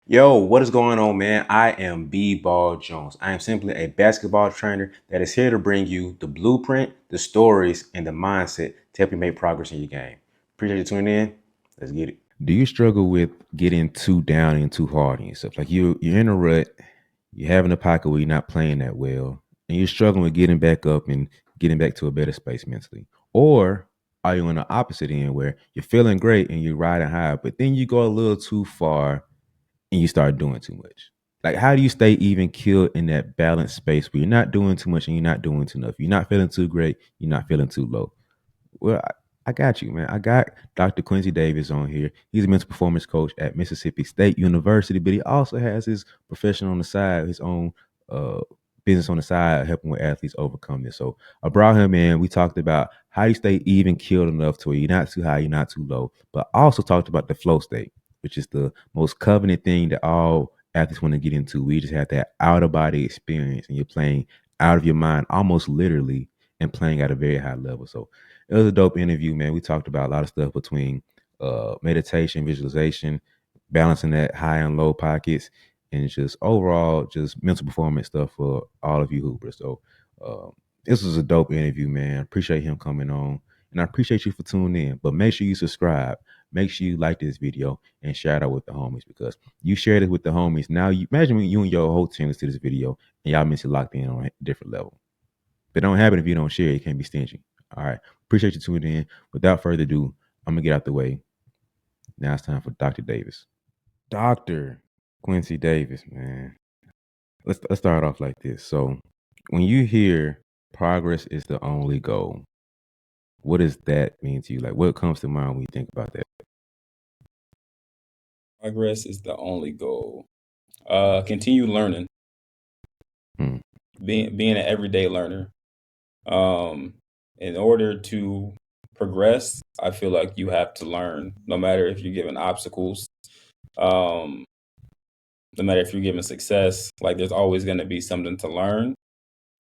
Yo, what is going on, man? I am BeBall Jones. I am simply a basketball trainer that is here to bring you the blueprint, the stories, and the mindset to help you make progress in your game. Appreciate you tuning in. Let's get it. Do you struggle with getting too down and too hard on yourself? Like you're in a rut, you're having a pocket where you're not playing that well, and you're struggling with getting back up and getting back to a better space mentally. Or are you on the opposite end where you're feeling great and you're riding high, but then you go a little too far and you start doing too much? Like, how do you stay even killed in that balanced space where you're not doing too much and you're not doing too enough? You're not feeling too great, you're not feeling too low. Well, I got you, man. I got Dr. Quincy Davis on here. He's a mental performance coach at Mississippi State University, but he also has his profession on the side, his own uh, business on the side, helping with athletes overcome this. So I brought him in. We talked about how you stay even killed enough to where you're not too high, you're not too low, but also talked about the flow state, which is the most coveted thing that all athletes want to get into. We just have that out of body experience, and you're playing out of your mind, almost literally, and playing at a very high level. So it was a dope interview, man. We talked about a lot of stuff between meditation, visualization, balancing that high and low pockets, and just overall just mental performance stuff for all of you hoopers. So uh, this was a dope interview, man. Appreciate him coming on, and I appreciate you for tuning in. But make sure you subscribe. Make sure you like this video and share it out with the homies, because you shared it with the homies. Now you imagine when you and your whole team listen to this video and y'all mentally locked in on a different level. But it don't happen if you don't share. You can't be stingy. All right. Appreciate you tuning in. Without further ado, I'm gonna get out the way. Now it's time for Dr. Davis. Dr. Quincy Davis, man. Let's start off like this. So when you hear progress is the only goal, what does that mean to you? Like, what comes to mind when you think about that? Progress is the only goal. Continue learning, Hmm. being an everyday learner. Um, in order to progress, I feel like you have to learn, no matter if you're given obstacles, um, no matter if you're given success. Like there's always going to be something to learn,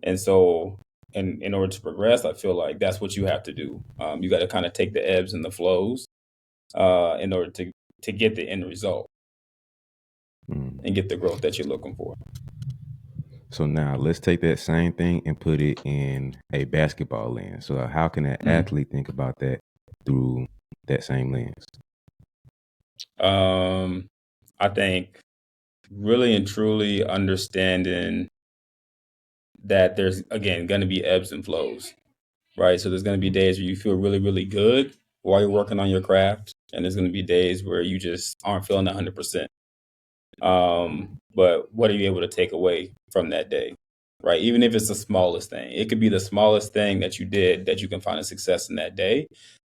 and so in order to progress, I feel like that's what you have to do. You got to kind of take the ebbs and the flows in order to get the end result Hmm. and get the growth that you're looking for. So now let's take that same thing and put it in a basketball lens. So how can an Mm. athlete think about that through that same lens? Um, I think really and truly understanding that there's again going to be ebbs and flows, right? So there's going to be days where you feel really, really good while you're working on your craft, and there's going to be days where you just aren't feeling 100%. But what are you able to take away from that day, right? Even if it's the smallest thing, it could be the smallest thing that you did that you can find a success in that day,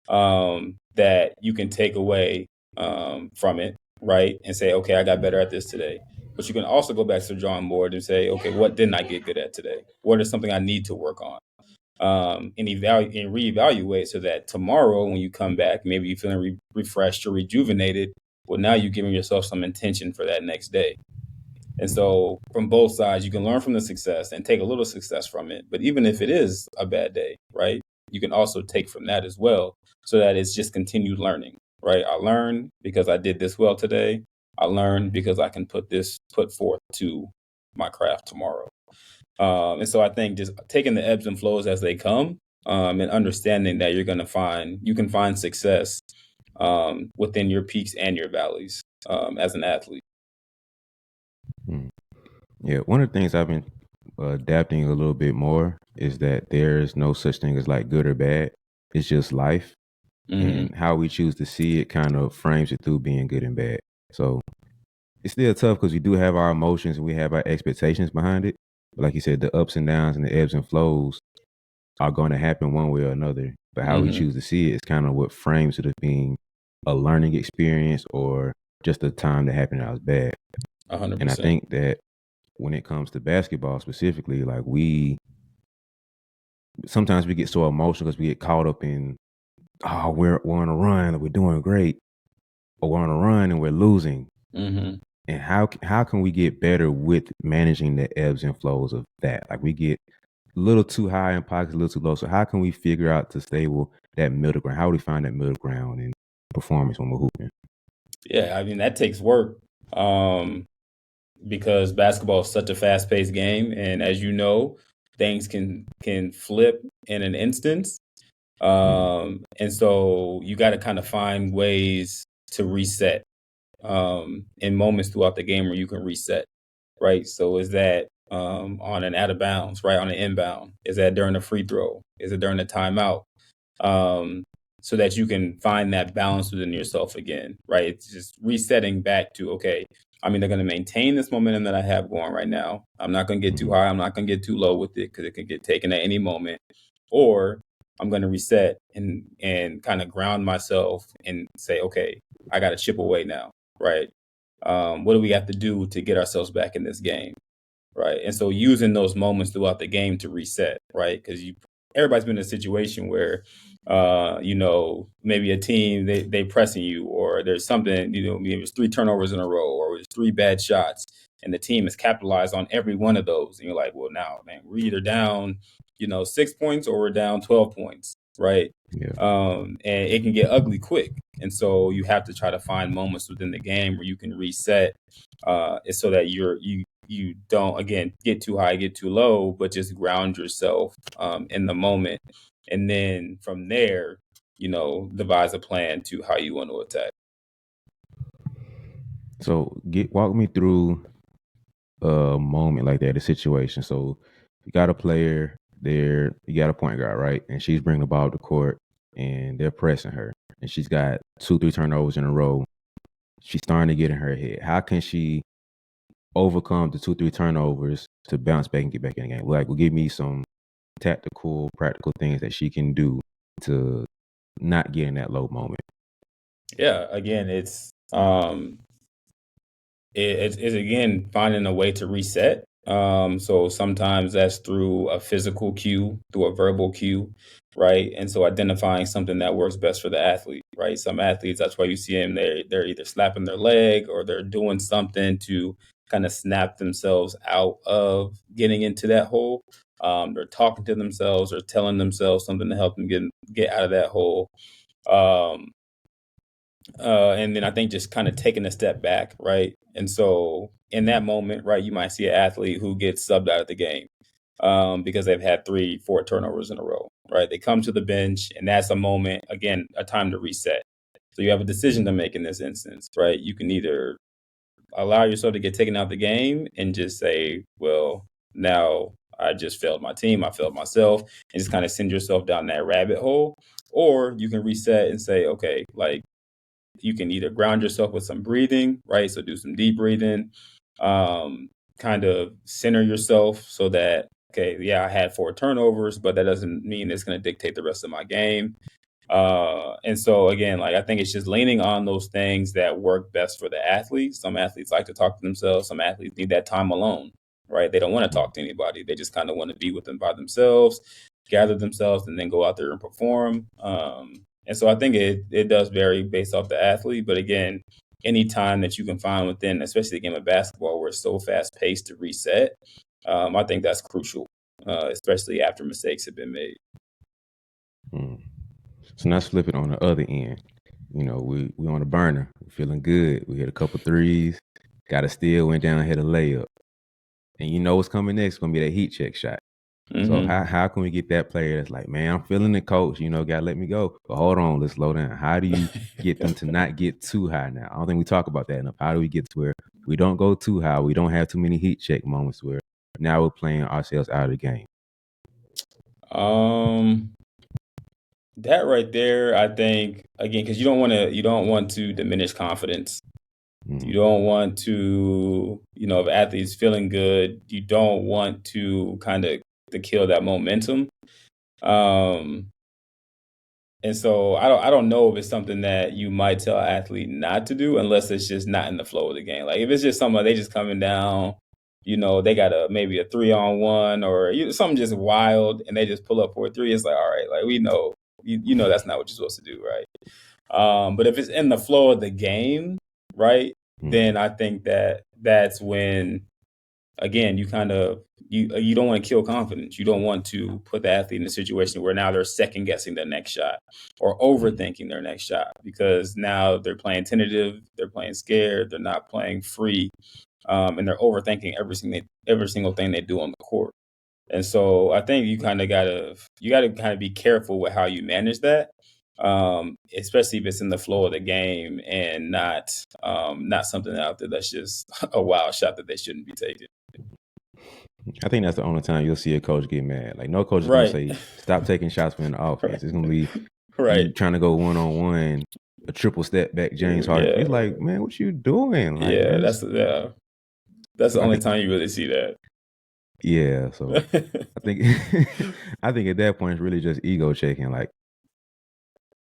that you can take away from it, right? And say, okay, I got better at this today. But you can also go back to the drawing board and say, okay, what didn't I get good at today? What is something I need to work on? And evaluate and reevaluate so that tomorrow when you come back, maybe you're feeling refreshed or rejuvenated. Well, now you're giving yourself some intention for that next day. And so from both sides, you can learn from the success and take a little success from it. But even if it is a bad day, right, you can also take from that as well, so that it's just continued learning, right? I learned because I did this well today. I learned because I can put forth to my craft tomorrow. And so I think just taking the ebbs and flows as they come, and understanding that you can find success within your peaks and your valleys as an athlete. Hmm. Yeah, one of the things I've been adapting a little bit more is that there's no such thing as like good or bad. It's just life, Hmm. and how we choose to see it kind of frames it through being good and bad. So it's still tough because we do have our emotions and we have our expectations behind it. But like you said, the ups and downs and the ebbs and flows are going to happen one way or another. But how we Hmm. choose to see it is kind of what frames it as being a learning experience or just a time that happened that was bad. A hundred And I percent. think that when it comes to basketball specifically, like we sometimes we get so emotional because we get caught up in, oh, we're on a run and we're doing great, or we're on a run and we're losing. Hmm. And how can we get better with managing the ebbs and flows of that? Like we get a little too high in pockets, a little too low. So how can we figure out to stable that middle ground? How do we find that middle ground in performance when we're hooping? Yeah, I mean that takes work. Um, because basketball is such a fast-paced game, and as you know, things can flip in an instance. And so you got to kind of find ways to reset in moments throughout the game where you can reset, right? So is that on an out of bounds, right? On an inbound? Is that during a free throw? Is it during a timeout? Um, so that you can find that balance within yourself again, right? It's just resetting back to, okay, I'm either going to maintain this momentum that I have going right now. I'm not going to get too high. I'm not going to get too low with it because it can get taken at any moment. Or I'm going to reset and kind of ground myself and say, okay, I got to chip away now, right? What do we have to do to get ourselves back in this game? Right. And so using those moments throughout the game to reset, right? Because everybody's been in a situation where maybe a team they pressing you, or there's something, maybe it's 3 turnovers in a row, or it's 3 bad shots, and the team has capitalized on every one of those. And you're like, well, now, man, we're either down, 6 points or we're down 12 points, right? Yeah. And it can get ugly quick. And so you have to try to find moments within the game where you can reset, so that you don't again get too high, get too low, but just ground yourself in the moment, and then from there, devise a plan to how you want to attack. So walk me through a moment like that, a situation. So you got a player there, you got a point guard, right? And she's bringing the ball to court and they're pressing her. And she's got 2, 3 turnovers in a row. She's starting to get in her head. How can she overcome the 2, 3 turnovers to bounce back and get back in the game? Like, give me some tactical, practical things that she can do to not get in that low moment. Yeah, again, it's again finding a way to reset. So sometimes that's through a physical cue, through a verbal cue, right? And so identifying something that works best for the athlete, right? Some athletes, that's why you see them, they're either slapping their leg or they're doing something to kind of snap themselves out of getting into that hole. They're talking to themselves or telling themselves something to help them get out of that hole. Um, and then I think just kind of taking a step back, right? And so in that moment, right, you might see an athlete who gets subbed out of the game because they've had 3, 4 turnovers in a row, right? They come to the bench, and that's a moment, again, a time to reset. So you have a decision to make in this instance, right? You can either allow yourself to get taken out of the game and just say, well, now I just failed my team, I failed myself, and just kind of send yourself down that rabbit hole. Or you can reset and say, okay, like, you can either ground yourself with some breathing, right? So do some deep breathing, kind of center yourself so that, okay, yeah, I had 4 turnovers, but that doesn't mean it's going to dictate the rest of my game. And so again, like I think it's just leaning on those things that work best for the athletes. Some athletes like to talk to themselves. Some athletes need that time alone, right? They don't want to talk to anybody. They just kind of want to be with them by themselves, gather themselves, and then go out there and perform. And so I think it does vary based off the athlete. But again, any time that you can find within, especially the game of basketball, where it's so fast paced to reset, I think that's crucial, especially after mistakes have been made. So now let's flip it on the other end. We on a burner. We're feeling good. We hit a couple threes. Got a steal, went down, hit a layup. And you know what's coming next? It's going to be that heat check shot. So Mm-hmm. how can we get that player that's like, man, I'm feeling it, coach. Got to let me go. But hold on, let's slow down. How do you get them to not get too high now? I don't think we talk about that enough. How do we get to where we don't go too high? We don't have too many heat check moments where now we're playing ourselves out of the game. That right there, I think, again, because you don't want to diminish confidence. You don't want to, if athletes feeling good, you don't want to kind of to kill that momentum. Um, and so I don't know if it's something that you might tell an athlete not to do unless it's just not in the flow of the game. Like if it's just something they just coming down, they got maybe a 3-on-1 or something just wild and they just pull up for a three. It's like, all right, like we know, that's not what you're supposed to do, right? But if it's in the flow of the game, right, then I think that's when again, you don't want to kill confidence. You don't want to put the athlete in a situation where now they're second guessing their next shot or overthinking their next shot, because now they're playing tentative, they're playing scared, they're not playing free, and they're overthinking every single thing they do on the court. And so I think you gotta kind of be careful with how you manage that, especially if it's in the flow of the game and not something out there that's just a wild shot that they shouldn't be taking. I think that's the only time you'll see a coach get mad. Like no coach is gonna Right. say stop taking shots within the offense. It's gonna be Right. you trying to go 1-on-1, a triple step back, James Harden. It's Yeah. like, man, what you doing? Like Yeah. that's That's the so I only think time you really see that. yeah. So I think I think at that point it's really just ego checking. Like,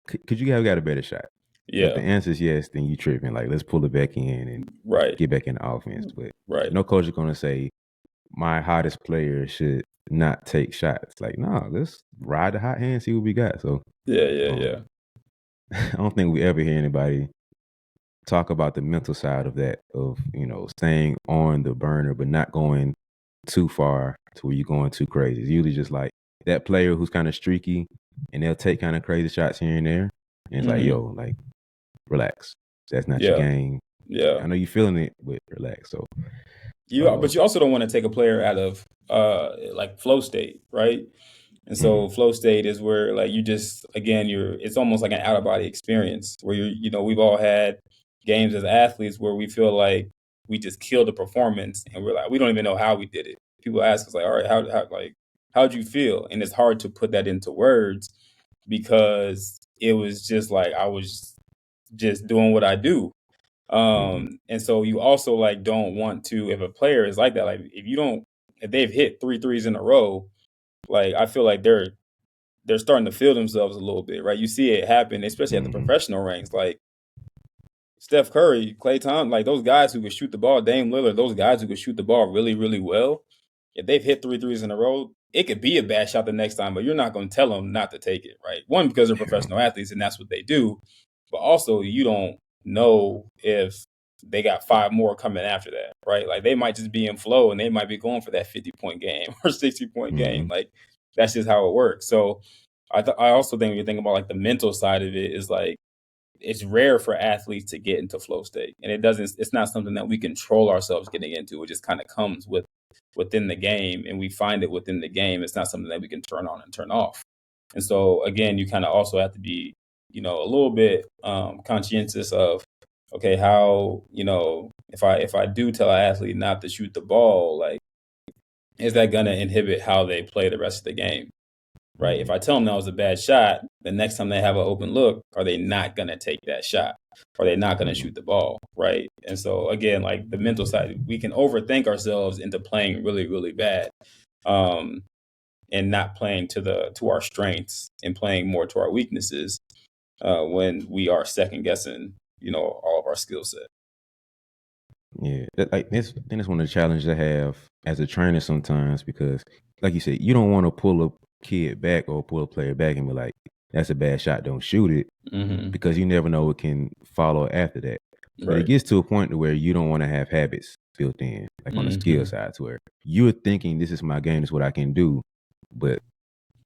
could you have got a better shot? If the Yeah. answer is yes, then you tripping. Like, let's pull it back in and Right. get back in the offense. But Right. no coach is gonna say my hottest player should not take shots. Like, no, let's ride the hot hand, see what we got. So Yeah. Yeah. um, Yeah. I don't think we ever hear anybody talk about the mental side of that, of staying on the burner but not going too far to where you're going too crazy. It's usually just like that player who's kind of streaky and they'll take kind of crazy shots here and there. And it's like, Hmm. yo, like, relax. That's not your Yeah. game. Yeah. I know you're feeling it, but relax. So, But you also don't want to take a player out of like flow state, right? And mhm, so flow state is where like you just again it's almost like an out of body experience where we've all had games as athletes where we feel like we just killed the performance and we're like we don't even know how we did it. People ask us like, all right, how'd you feel? And it's hard to put that into words because it was just like I was just doing what I do. mhm, And so you also like don't want to, if a player is like that, like if they've hit three threes in a row, like I feel like they're starting to feel themselves a little bit, right? You see it happen, especially at the mhm, professional ranks, like Steph Curry, Klay Thompson, like those guys who could shoot the ball, Dame Lillard, those guys who could shoot the ball really, really well. If they've hit three threes in a row, it could be a bad shot the next time, but you're not going to tell them not to take it, right? One, because they're yeah, professional athletes and that's what they do, but also you don't know if they got five more coming after that, right? Like they might just be in flow and they might be going for that 50-point game or 60-point game. mhm, Like that's just how it works. So I also think when you think about like the mental side of it is like it's rare for athletes to get into flow state, and it's not something that we control ourselves getting into. It just kind of comes within the game, and we find it within the game. It's not something that we can turn on and turn off. And so again, you kind of also have to be a little bit conscientious of, okay, how if I do tell an athlete not to shoot the ball, like is that going to inhibit how they play the rest of the game? Right? If mhm, I tell them that was a bad shot, the next time they have an open look, are they not going to take that shot? Are they not going to mhm. shoot the ball? Right? And so again, like the mental side, we can overthink ourselves into playing really, really bad, um, and not playing to our strengths and playing more to our weaknesses when we are second guessing, all of our skill set. Yeah, like this. I think that's one of the challenges I have as a trainer sometimes because, like you said, you don't want to pull a kid back or pull a player back and be like, "That's a bad shot. Don't shoot it," Hmm. because you never know what can follow after that. But it Right. gets to a point to where you don't want to have habits built in, like on the skill Hmm. side, to where you're thinking, "This is my game. This is what I can do," but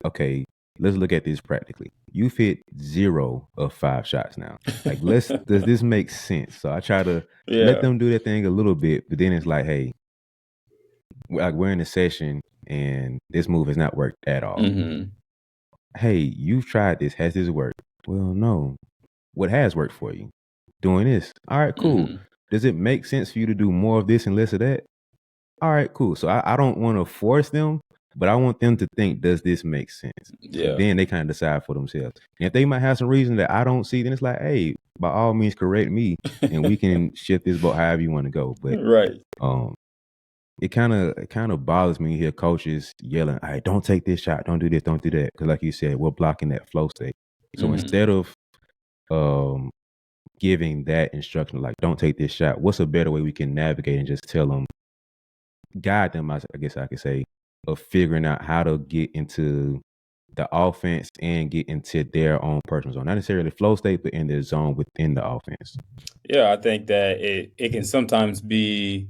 okay, let's look at this practically. You've hit 0 of 5 shots now. Like, does this make sense? So I try to let Yeah. them do their thing a little bit, but then it's like, hey, we're in a session and this move has not worked at all. Hmm. Hey, you've tried this. Has this worked? Well, no. What has worked for you? Doing this. All right, cool. Hmm. Does it make sense for you to do more of this and less of that? All right, cool. So I don't want to force them, but I want them to think, does this make sense? And Yeah. then they kind of decide for themselves. And if they might have some reason that I don't see, then it's like, hey, by all means, correct me, and we can shift this boat however you want to go. But Right. um, it kind of bothers me to hear coaches yelling, "All right, don't take this shot, don't do this, don't do that," because like you said, we're blocking that flow state. So Hmm. instead of um giving that instruction, like don't take this shot, what's a better way we can navigate and just tell them, guide them, I guess I could say, of figuring out how to get into the offense and get into their own personal zone. Not necessarily flow state, but in their zone within the offense. Yeah, I think that it can sometimes be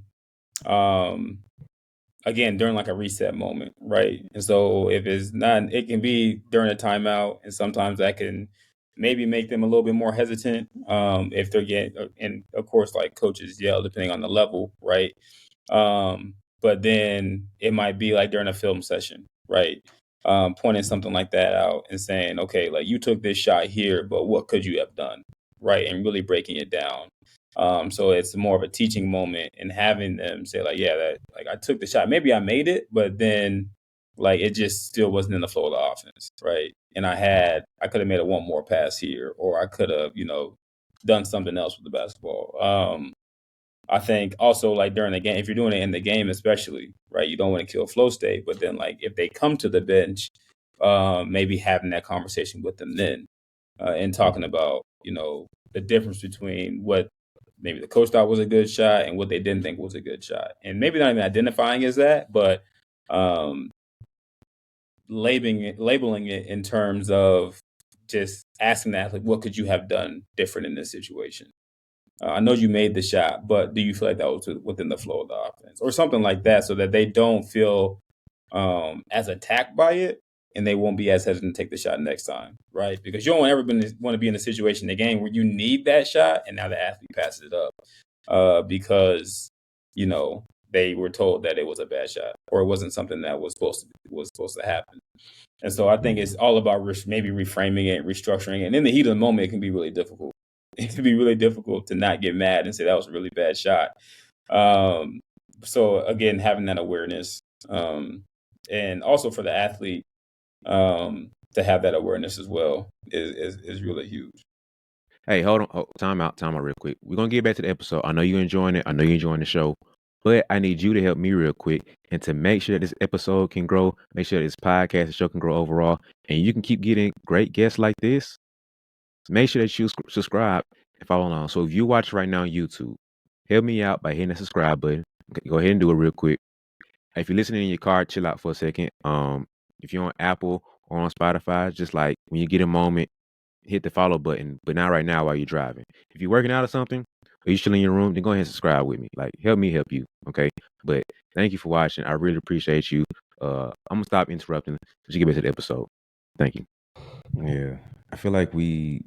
um again, during like a reset moment, right? And so if it's not, it can be during a timeout, and sometimes that can maybe make them a little bit more hesitant if they're getting, and of course, like coaches yell depending on the level, right? But then it might be like during a film session, right? Pointing something like that out and saying, okay, like you took this shot here, but what could you have done, right? And really breaking it down. So it's more of a teaching moment and having them say like, yeah, that like I took the shot. Maybe I made it, but then like it just still wasn't in the flow of the offense, right? And I could have made a one more pass here, or I could have, done something else with the basketball. I think also like during the game, if you're doing it in the game, especially, right, you don't want to kill flow state. But then like if they come to the bench, maybe having that conversation with them then, and talking about the difference between what maybe the coach thought was a good shot and what they didn't think was a good shot, and maybe not even identifying as that, but um, labeling it in terms of just asking the athlete, what could you have done different in this situation? I know you made the shot, but do you feel like that was within the flow of the offense or something like that, so that they don't feel as attacked by it and they won't be as hesitant to take the shot next time, right? Because you don't ever want to be in a situation in the game where you need that shot and now the athlete passes it up because you know they were told that it was a bad shot or it wasn't something that was supposed to happen. And so I think it's all about maybe reframing it, restructuring it. And in the heat of the moment, it can be really difficult. It can be really difficult to not get mad and say that was a really bad shot. Um, so again, having that awareness, and also for the athlete to have that awareness as well is really huge. Hey, hold on. Time out real quick. We're gonna get back to the episode. I know you're enjoying it. I know you're enjoying the show. But I need you to help me real quick and to make sure that this episode can grow, make sure this podcast and show can grow overall, and you can keep getting great guests like this. Make sure that you subscribe and follow along. So if you watch right now on YouTube, help me out by hitting the subscribe button. Go ahead and do it real quick. If you're listening in your car, chill out for a second. If you're on Apple or on Spotify, just like when you get a moment, hit the follow button, but not right now while you're driving. If you're working out or something, or you're chilling in your room, then go ahead and subscribe with me. Like, help me help you, okay? But thank you for watching. I really appreciate you. I'm gonna stop interrupting so you get back to the episode. Thank you. Yeah, I feel like we're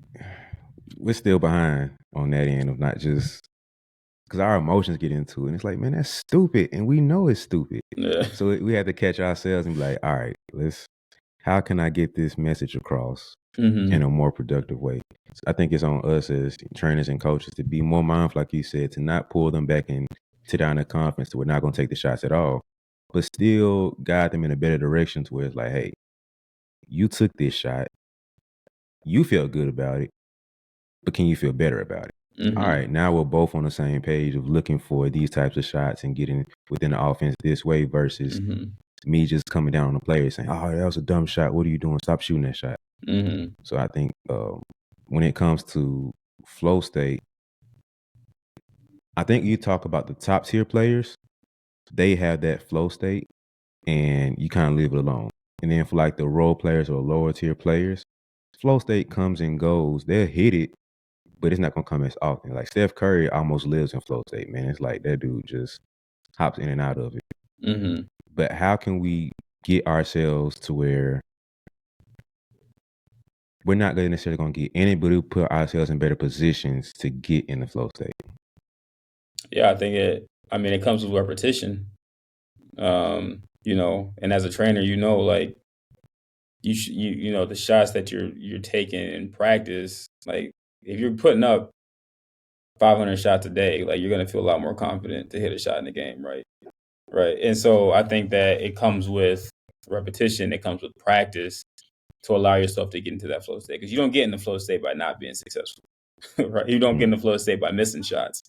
still behind on that end of not just because our emotions get into it. And it's like, man, that's stupid, and we know it's stupid. Yeah. So we have to catch ourselves and be like, all right, how can I get this message across in a more productive way? So I think it's on us as trainers and coaches to be more mindful, like you said, to not pull them back and sit down in the conference to we're not going to take the shots at all, but still guide them in a better direction to where it's like, hey, you took this shot, you feel good about it, but can you feel better about it? All right, now we're both on the same page of looking for these types of shots and getting within the offense this way versus me just coming down on the players saying, oh, that was a dumb shot. What are you doing? Stop shooting that shot. So I think when it comes to flow state, I think you talk about the top tier players, they have that flow state and you kind of leave it alone. And then for like the role players or lower tier players, flow state comes and goes. They'll hit it, but it's not going to come as often. Like Steph Curry almost lives in flow state, man. It's like that dude just hops in and out of it. But how can we get ourselves to where we're not necessarily going to get anybody to put ourselves in better positions to get in the flow state? Yeah, I think it comes with repetition. And as a trainer, like the shots that you're taking in practice, like if you're putting up 500 shots a day, like you're going to feel a lot more confident to hit a shot in the game, right? Right. And so I think that it comes with repetition, it comes with practice to allow yourself to get into that flow state, because you don't get in the flow state by not being successful. Right? You don't get in the flow state by missing shots.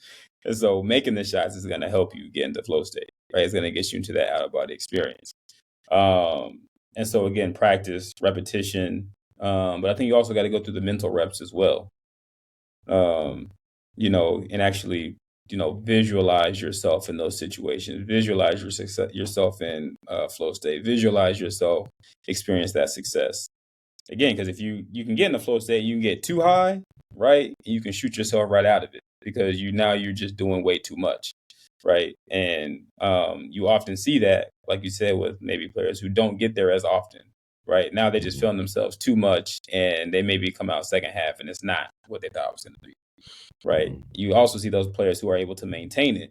And so making the shots is going to help you get into flow state, right? It's going to get you into that out of body experience. And so again, practice, repetition. But I think you also got to go through the mental reps as well. And actually, visualize yourself in those situations, visualize yourself in flow state, visualize yourself experience that success. Again, because if you can get in the flow state, you can get too high, right? You can shoot yourself right out of it because you're just doing way too much. right? And you often see that, like you said, with maybe players who don't get there as often, right? Now they're just Mhm. feeling themselves too much, and they maybe come out second half, and it's not what they thought it was going to be, right? Mhm. You also see those players who are able to maintain it,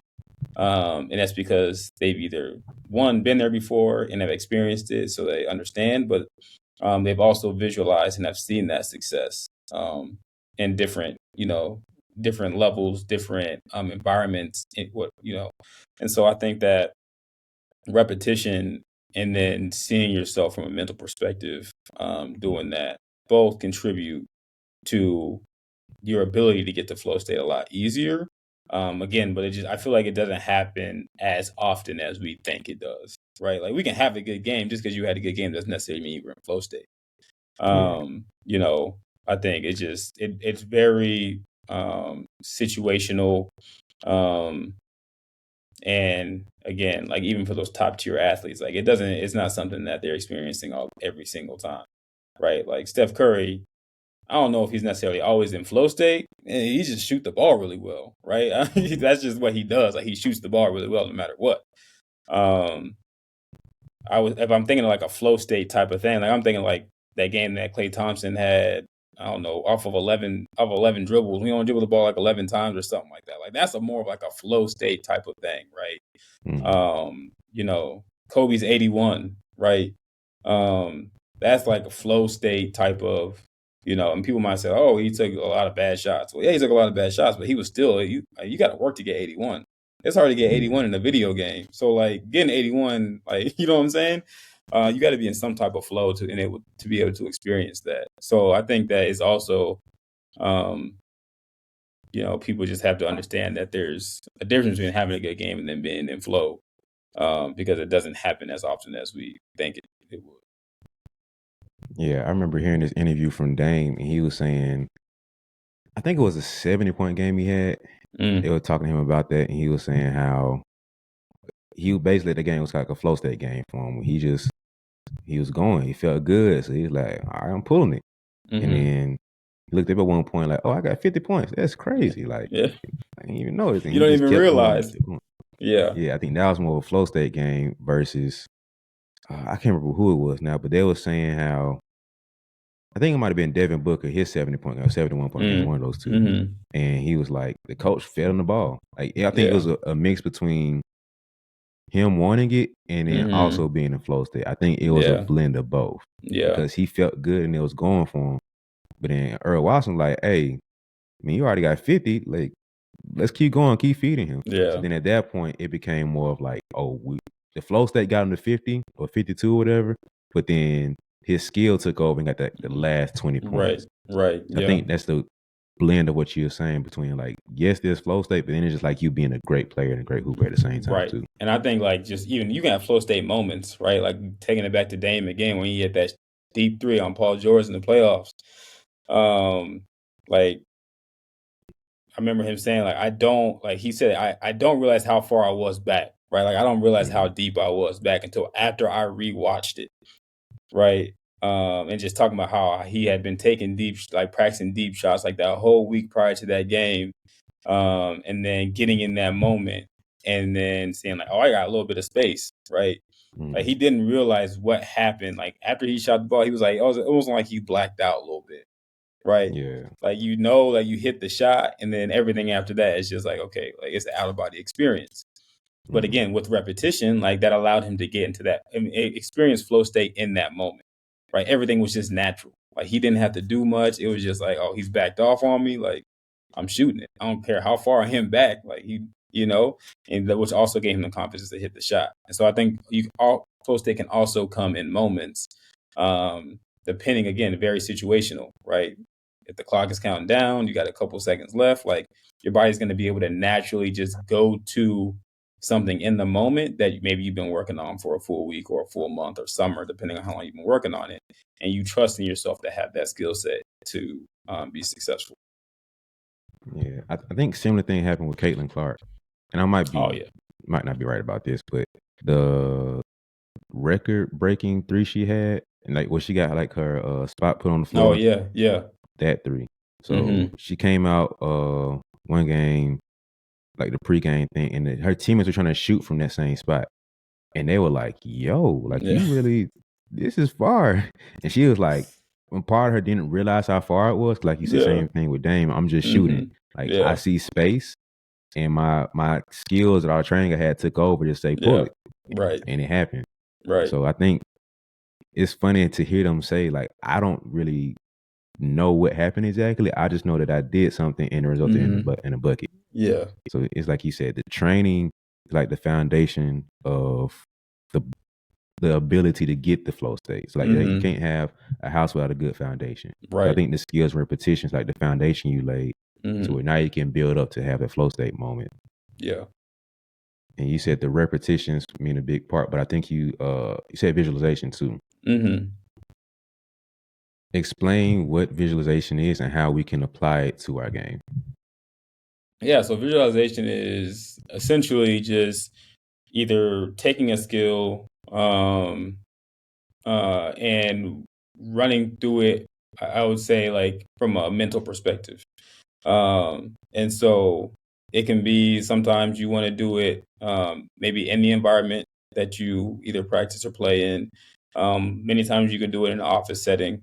and that's because they've either one been there before and have experienced it, so they understand, but they've also visualized and have seen that success in different, different levels, different environments. And so I think that repetition and then seeing yourself from a mental perspective, doing that, both contribute to your ability to get to flow state a lot easier. Again, but I feel like it doesn't happen as often as we think it does, right? Like we can have a good game just because you had a good game doesn't necessarily mean you're in flow state. Yeah. Um, you know, I think it's very situational. Um, and again, like even for those top tier athletes, like it's not something that they're experiencing every single time, right? Like Steph Curry, I don't know if he's necessarily always in flow state. He just shoot the ball really well, right? That's just what he does. Like he shoots the ball really well, no matter what. Um, if I'm thinking of like a flow state type of thing, like I'm thinking like that game that Klay Thompson had, I don't know, off of 11 dribbles. We only dribble the ball like 11 times or something like that. Like that's a more of like a flow state type of thing, right? Mhm. Kobe's 81, right? Um, that's like a flow state type of, and people might say, oh, he took a lot of bad shots. Well, yeah, he took a lot of bad shots, but he was still, you got to work to get 81. It's hard to get Yeah. 81 in a video game. So like getting 81, like, you know what I'm saying? You got to be in some type of flow to be able to experience that. So I think that is also, um, people just have to understand that there's a difference between having a good game and then being in flow, because it doesn't happen as often as we think it would. Yeah. I remember hearing this interview from Dame, and he was saying, I think it was a 70-point game he had. They Mm, were talking to him about that, and he was saying how basically the game was like a flow state game for him. He was going, he felt good, so he was like, all right, I'm pulling it. And hmm. then he looked up at one point like, oh, I got 50 points. That's Yeah, crazy. Like yeah. I didn't even notice, and You he don't just even kept going and realize. kept going. Yeah. Yeah, I think that was more of a flow state game versus I can't remember who it was now, but they were saying how I think it might have been Devin Booker, his 70-point game, 71-point game, one Mm, of those two. hmm. And he was like, the coach fed him the ball. Like, yeah, I think it Yeah. was a mix between him wanting it and then also Hmm. being in flow state. I think it was a Yeah. blend of both Yeah. because he felt good and it was going for him. But then Earl Watson, like, hey, I mean, you already got 50. Like, let's keep going, keep feeding him. So Yeah. then at that point, it became more of like, the flow state got him to 50 or 52 or whatever. But then his skill took over and got the last 20 Right. points. Right. So I Yeah. think that's the blend of what you're saying between like, yes, there's flow state, but then it's just like you being a great player and a great hooper at the same time Right. too. And I think like just even you can have flow state moments, right? Like taking it back to Dame again when he hit that deep three on Paul George in the playoffs. Um, like I remember him saying like I don't like he said I don't realize how far I was back, right? Like I don't realize how Mhm. deep I was back until after I rewatched it, right? And just talking about how he had been taking like practicing deep shots like that whole week prior to that game, and then getting in that moment and then seeing like, oh, I got a little bit of space, right? Like he Mhm. didn't realize what happened. Like after he shot the ball, he was like, it was like he blacked out a little bit, right? Yeah. Like like you hit the shot, and then everything after that is just like okay, like it's an out of body experience. But Mhm. again, with repetition, like that allowed him to get into that experience flow state in that moment, right? Everything was just natural. Like he didn't have to do much. It was just like, oh, he's backed off on me. Like I'm shooting it. I don't care how far I him back. Like and which also gave him the confidence to hit the shot. And so I think all flow state can also come in moments, depending again, very situational, right? If the clock is counting down, you got a couple seconds left. Like your body's going to be able to naturally just go to something in the moment that maybe you've been working on for a full week or a full month or summer, depending on how long you've been working on it, and you trust in yourself to have that skill set to be successful. Yeah. I think similar thing happened with Caitlin Clark. And I Oh yeah. might not be right about this, but the record breaking three she had, and like she got like her spot put on the Oh floor, yeah. Yeah. that three. So Hmm. she came out one game like the pregame thing, and her teammates were trying to shoot from that same spot, and they were like, "Yo, like Yeah. you really, this is far." And she was like, when part of her didn't realize how far it was, like you said, Yeah. same thing with Dame. I'm just shooting. Mm-hmm. Like I Yeah. see space, and my skills that I was training I had took over to say pull Yeah. it, Right. and it happened. Right. So I think it's funny to hear them say like, I don't really know what happened exactly. I just know that I did something and it resulted Mm-hmm. in a bucket. Yeah. So it's like you said, the training is like the foundation of the the ability to get the flow state. So like you Mm-hmm. can't have a house without a good foundation. So I Right. think the skills repetition is like the foundation you laid to Mm-hmm. where now you can build up to have that flow state moment. Yeah. And you said the repetitions mean a big part, but I think you said visualization too. Mm-hmm. Explain what visualization is and how we can apply it to our game. Yeah. So visualization is essentially just either taking a skill and running through it. I would say like from a mental perspective. And so it can be sometimes you want to do it maybe in the environment that you either practice or play in. Many times you can do it in an office setting,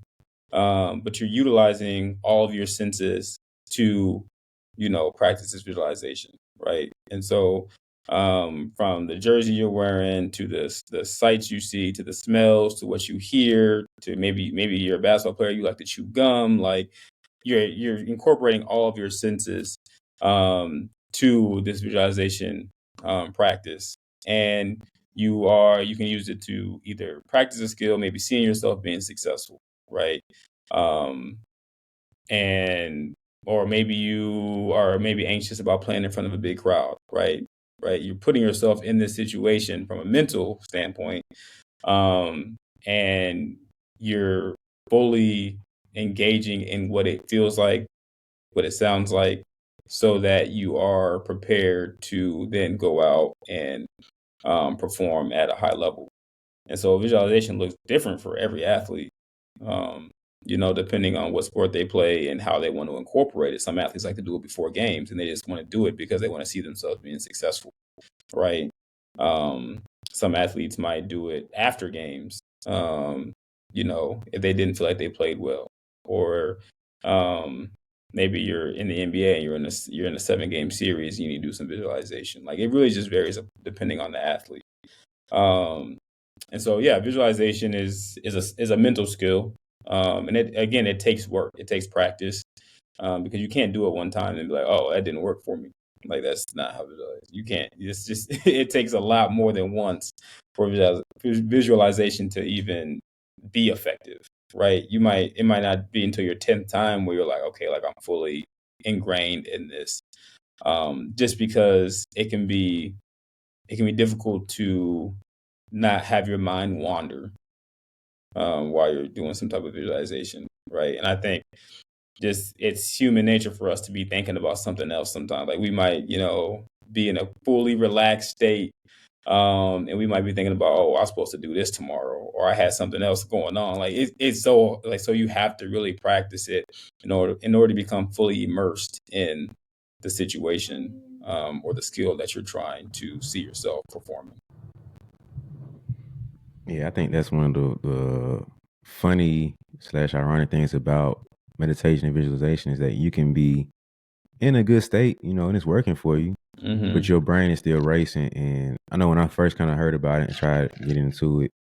but you're utilizing all of your senses to, practice this visualization, right? And so from the jersey you're wearing to the sights you see to the smells to what you hear to maybe you're a basketball player, you like to chew gum, like you're incorporating all of your senses to this visualization practice, and you can use it to either practice a skill, maybe seeing yourself being successful, right? Um, and or maybe you are maybe anxious about playing in front of a big crowd, right? Right, you're putting yourself in this situation from a mental standpoint, um, and you're fully engaging in what it feels like, what it sounds like, so that you are prepared to then go out and perform at a high level. And so visualization looks different for every athlete, um, depending on what sport they play and how they want to incorporate it. Some athletes like to do it before games and they just want to do it because they want to see themselves being successful, right? Um, some athletes might do it after games, if they didn't feel like they played well, or um, maybe you're in the NBA and you're in a 7 game series, you need to do some visualization. Like it really just varies depending on the athlete. Um, and so, yeah, visualization is a mental skill, and it takes work, it takes practice, because you can't do it one time and be like, oh, that didn't work for me. Like that's not how you can't. It's just it takes a lot more than once for visualization to even be effective, right? It might not be until your 10th time where you're like, okay, like I'm fully ingrained in this, just because it can be difficult to not have your mind wander while you're doing some type of visualization, right? And I think just it's human nature for us to be thinking about something else sometimes. Like we might, be in a fully relaxed state, and we might be thinking about, oh, I'm supposed to do this tomorrow, or I had something else going on. Like it's so like so you have to really practice it in order to become fully immersed in the situation, or the skill that you're trying to see yourself performing. Yeah, I think that's one of the funny slash ironic things about meditation and visualization is that you can be in a good state, and it's working for you, but Hmm. your brain is still racing. And I know when I first kind of heard about it and tried getting into it,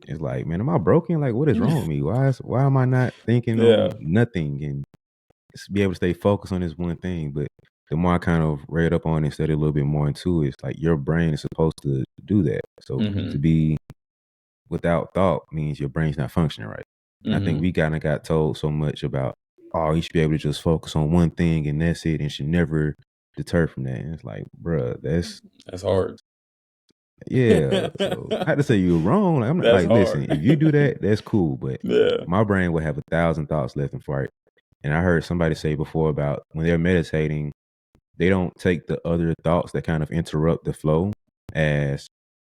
it's like, man, am I broken? Like, what is wrong with me? Why am I not thinking Yeah. on nothing and be able to stay focused on this one thing? But the more I kind of read up on it and studied a little bit more into it, it's like your brain is supposed to do that. So to Hmm. be without thought means your brain's not functioning right. And I think Hmm. we kind of got told so much about, oh, you should be able to just focus on one thing and that's it, and should never deter from that. And it's like, bruh, that's That's hard. yeah. So I had to say you're wrong. Like, I'm not That's like, listen, hard. if you do that, that's cool. But Yeah. my brain would have 1,000 thoughts left and right. And I heard somebody say before about when they're meditating, they don't take the other thoughts that kind of interrupt the flow as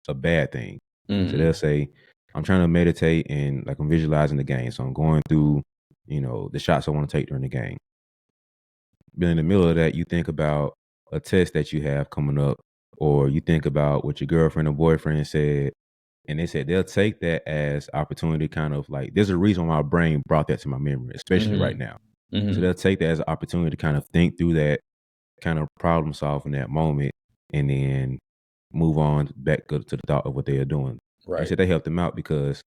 a bad thing. So they'll Mhm. say, I'm trying to meditate and like I'm visualizing the game. So I'm going through, the shots I want to take during the game. But in the middle of that, you think about, a test that you have coming up, or you think about what your girlfriend or boyfriend said, and they said they'll take that as opportunity, kind of like there's a reason why my brain brought that to my memory, especially right Mhm. now. So Mhm. they'll take that as an opportunity to kind of think through that, kind of problem solve in that moment, and then move on back to the thought of what they are doing. They Right. said they helped them out because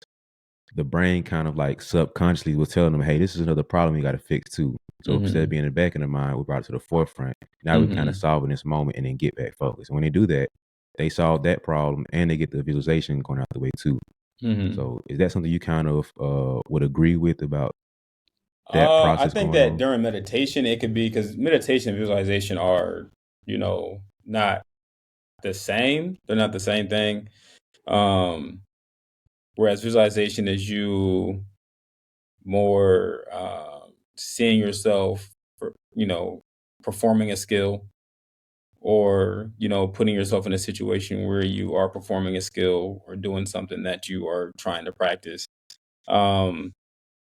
the brain kind of like subconsciously was telling them, hey, this is another problem you got to fix too. So instead of Mhm. being in the back of the mind, we brought it to the forefront. Now we kind of Mhm. solving this moment and then get back focused. And when they do that, they solve that problem and they get the visualization going out the way too. Mhm. So is that something you kind of would agree with about that I process think going that on? during meditation, it could be because meditation and visualization are, not the same. They're not the same thing. Um, Whereas visualization is you more seeing yourself, performing a skill, or putting yourself in a situation where you are performing a skill or doing something that you are trying to practice. Um,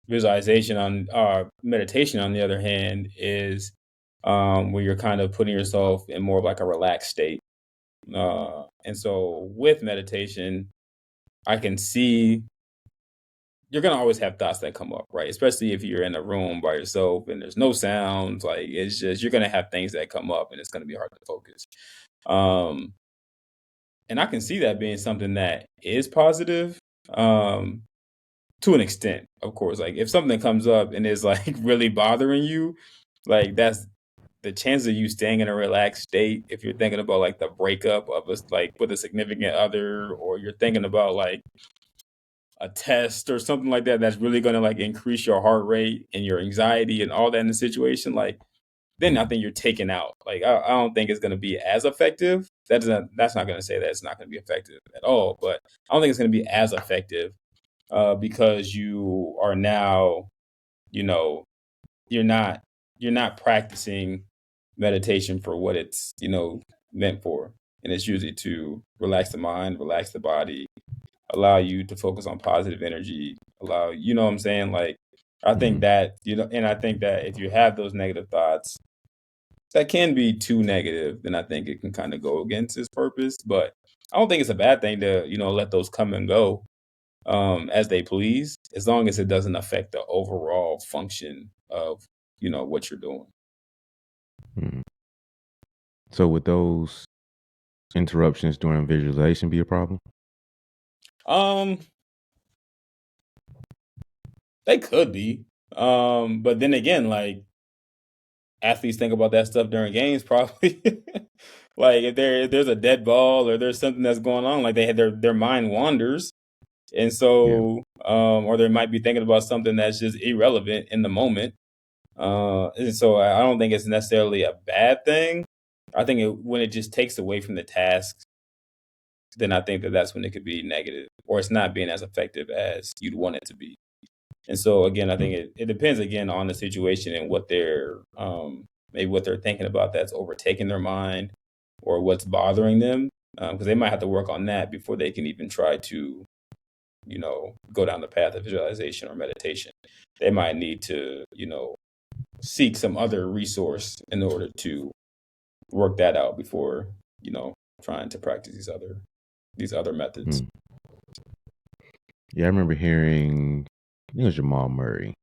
Visualization on meditation, on the other hand, is where you're kind of putting yourself in more of like a relaxed state. And so with meditation, I can see you're gonna always have thoughts that come up, right? Especially if you're in a room by yourself and there's no sounds, like it's just you're gonna have things that come up and it's gonna be hard to focus. Um, and I can see that being something that is positive. Um, To an extent, of course. Like if something comes up and is like really bothering you, like that's the chance of you staying in a relaxed state. If you're thinking about like the breakup of us, like with a significant other, or you're thinking about like a test or something like that, that's really going to like increase your heart rate and your anxiety and all that in the situation. Like then I Mm, think you're taken out. Like I don't think it's going to be as effective. That's not going to say that it's not going to be effective at all, but I don't think it's going to be as effective because you are now, you know, you're not you're not practicing meditation for what it's meant for, and it's usually to relax the mind, relax the body, allow you to focus on positive energy, allow what I'm saying. Like I think mhm, that and I think that if you have those negative thoughts that can be too negative, then I think it can kind of go against its purpose. But I don't think it's a bad thing to let those come and go as they please, as long as it doesn't affect the overall function of what you're doing. mhm. So would those interruptions during visualization be a problem? Um, they could be. But then again, like athletes think about that stuff during games, probably. Like if there's a dead ball or there's something that's going on, like they had their mind wanders, and Yeah. so or they might be thinking about something that's just irrelevant in the moment. And so I don't think it's necessarily a bad thing. I think when it just takes away from the task, then I think that that's when it could be negative, or it's not being as effective as you'd want it to be. And so again, I think Mm, it depends again on the situation and what they're maybe what they're thinking about that's overtaking their mind, or what's bothering them, because they might have to work on that before they can even try to go down the path of visualization or meditation. They might need to seek some other resource in order to work that out before you know trying to practice these other methods. mm. Yeah, I remember hearing, I think it was Jamal Murray.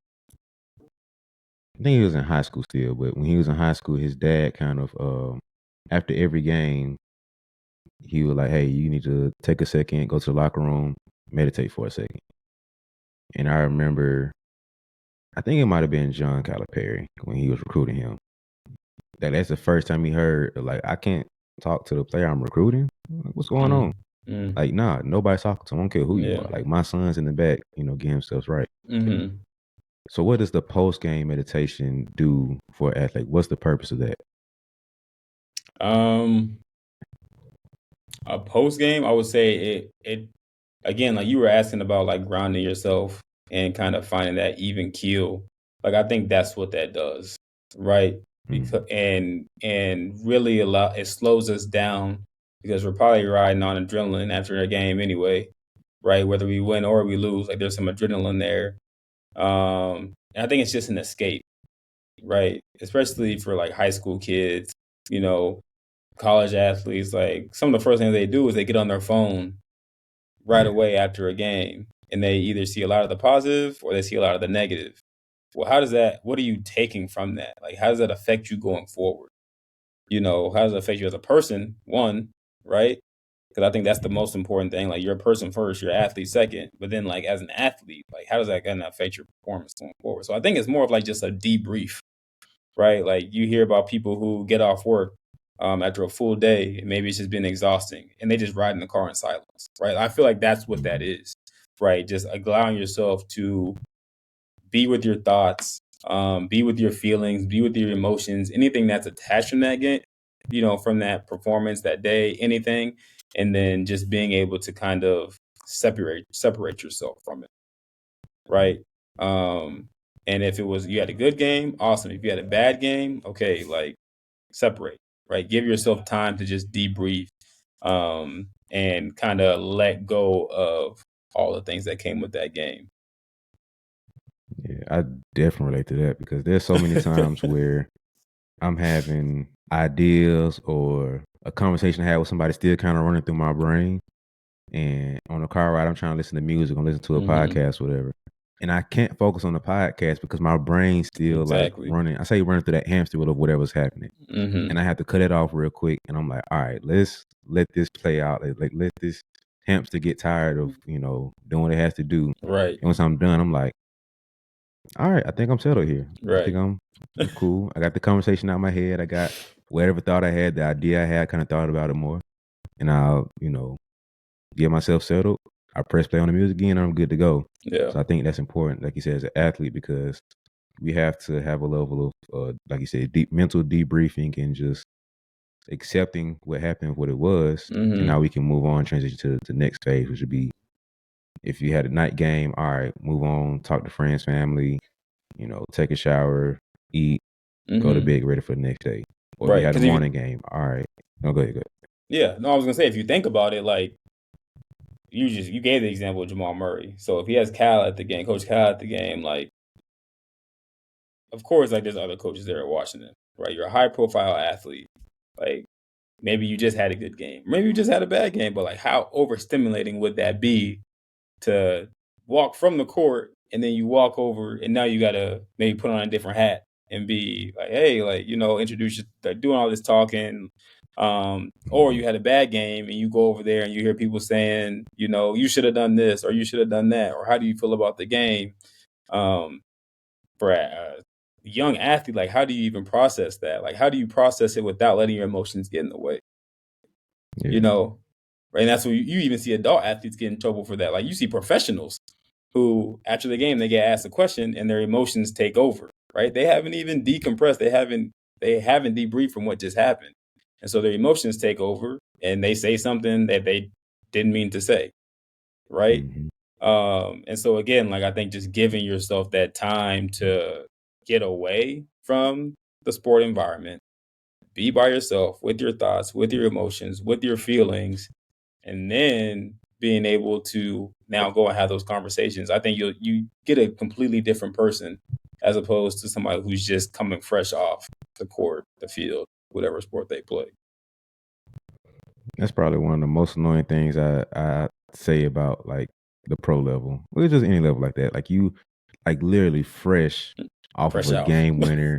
I think he was in high school still, but when he was in high school, his dad kind of, after every game, he was like, "Hey, you need to take a second, go to the locker room, meditate for a second." And I remember, I think it might have been John Calipari when he was recruiting him. That's the first time he heard, like, I can't talk to the player I'm recruiting. Like, what's going on? Mm, mm, Like, nah, nobody's talking to him. I don't care who you yeah. are. Like, my son's in the back, getting himself right. Hmm. So, what does the post game meditation do for an athlete? What's the purpose of that? Um, a post game, I would say it again, like you were asking about like grounding yourself and kind of finding that even keel. Like I think that's what that does, right? Mm, Because and really it slows us down because we're probably riding on adrenaline after a game anyway, right? Whether we win or we lose, like there's some adrenaline there. And I think it's just an escape, right? Especially for like high school kids, you know. college athletes, like some of the first things they do is they get on their phone right Yeah. away after a game, and they either see a lot of the positive or they see a lot of the negative. Well, what are you taking from that? Like, how does that affect you going forward? How does it affect you as a person? One, right? Because I think that's the most important thing. Like, you're a person first, you're an athlete second, but then, like, as an athlete, like, how does that gonna affect your performance going forward? So I think it's more of like just a debrief, right? Like, you hear about people who get off work after a full day, and maybe it's just been exhausting, and they just ride in the car in silence, right? I feel like that's what that is, right? Just allowing yourself to be with your thoughts, be with your feelings, be with your emotions, anything that's attached from that game, from that performance that day, anything, and then just being able to kind of separate yourself from it, right? Um, and if it was you had a good game, awesome. If you had a bad game, okay, like separate, right? Give yourself time to just debrief, and kind of let go of all the things that came with that game. Yeah, I definitely relate to that because there's so many times where I'm having ideas or a conversation I had with somebody still kind of running through my brain. And on a car ride, I'm trying to listen to music, I'm listening to a Hmm. podcast, whatever. And I can't focus on the podcast because my brain's still like Exactly. running. I say running through that hamster wheel of whatever's happening. Hmm. And I have to cut it off real quick. And I'm like, all right, let's let this play out. Like let this hamster get tired of, doing what it has to do. Right. And once I'm done, I'm like, all right, I think I'm settled here. I think Right. I'm cool. I got the conversation out of my head. I got whatever thought I had, the idea I had, kind of thought about it more. And I'll, get myself settled. I press play on the music again, and I'm good to go. Yeah. So I think that's important, like you said, as an athlete, because we have to have a level of, like you said, deep mental debriefing and just accepting what happened, what it was, and Hmm. now we can move on, transition to the next phase, which would be if you had a night game, all right, move on, talk to friends, family, take a shower, eat, go to Hmm. bed, ready for the next day. Or if you Right. had a Because if you, morning game, all right, no, go ahead, go ahead. yeah, no, I was gonna say if you think about it, like you gave the example of Jamal Murray. So if he has Cal at the game, Coach Cal at the game, like of course, like there's other coaches there watching it, right? You're a high profile athlete, like maybe you just had a good game, maybe you just had a bad game, but like how overstimulating would that be to walk from the court and then you walk over and now you gotta maybe put on a different hat and be like, hey, like, introduce you, like, doing all this talking. Or Mhm. you had a bad game and you go over there and you hear people saying, you should have done this or you should have done that, or how do you feel about the game? Um, for a young athlete, like how do you even process that? Like how do you process it without letting your emotions get in the way? You Yeah. know, right? And that's what you even see adult athletes get in trouble for that. Like you see professionals who after the game they get asked a question and their emotions take over, right? They haven't even decompressed. They haven't debriefed from what just happened. And so their emotions take over and they say something that they didn't mean to say, right? Hmm. And so again, like I think just giving yourself that time to get away from the sport environment, be by yourself with your thoughts, with your emotions, with your feelings, and then being able to now go and have those conversations. I think you get a completely different person as opposed to somebody who's just coming fresh off the court, the field, whatever sport they play. That's probably one of the most annoying things I say about like the pro level. Well, it's just any level like that. Like you, like literally fresh off of Fresh a out. game winner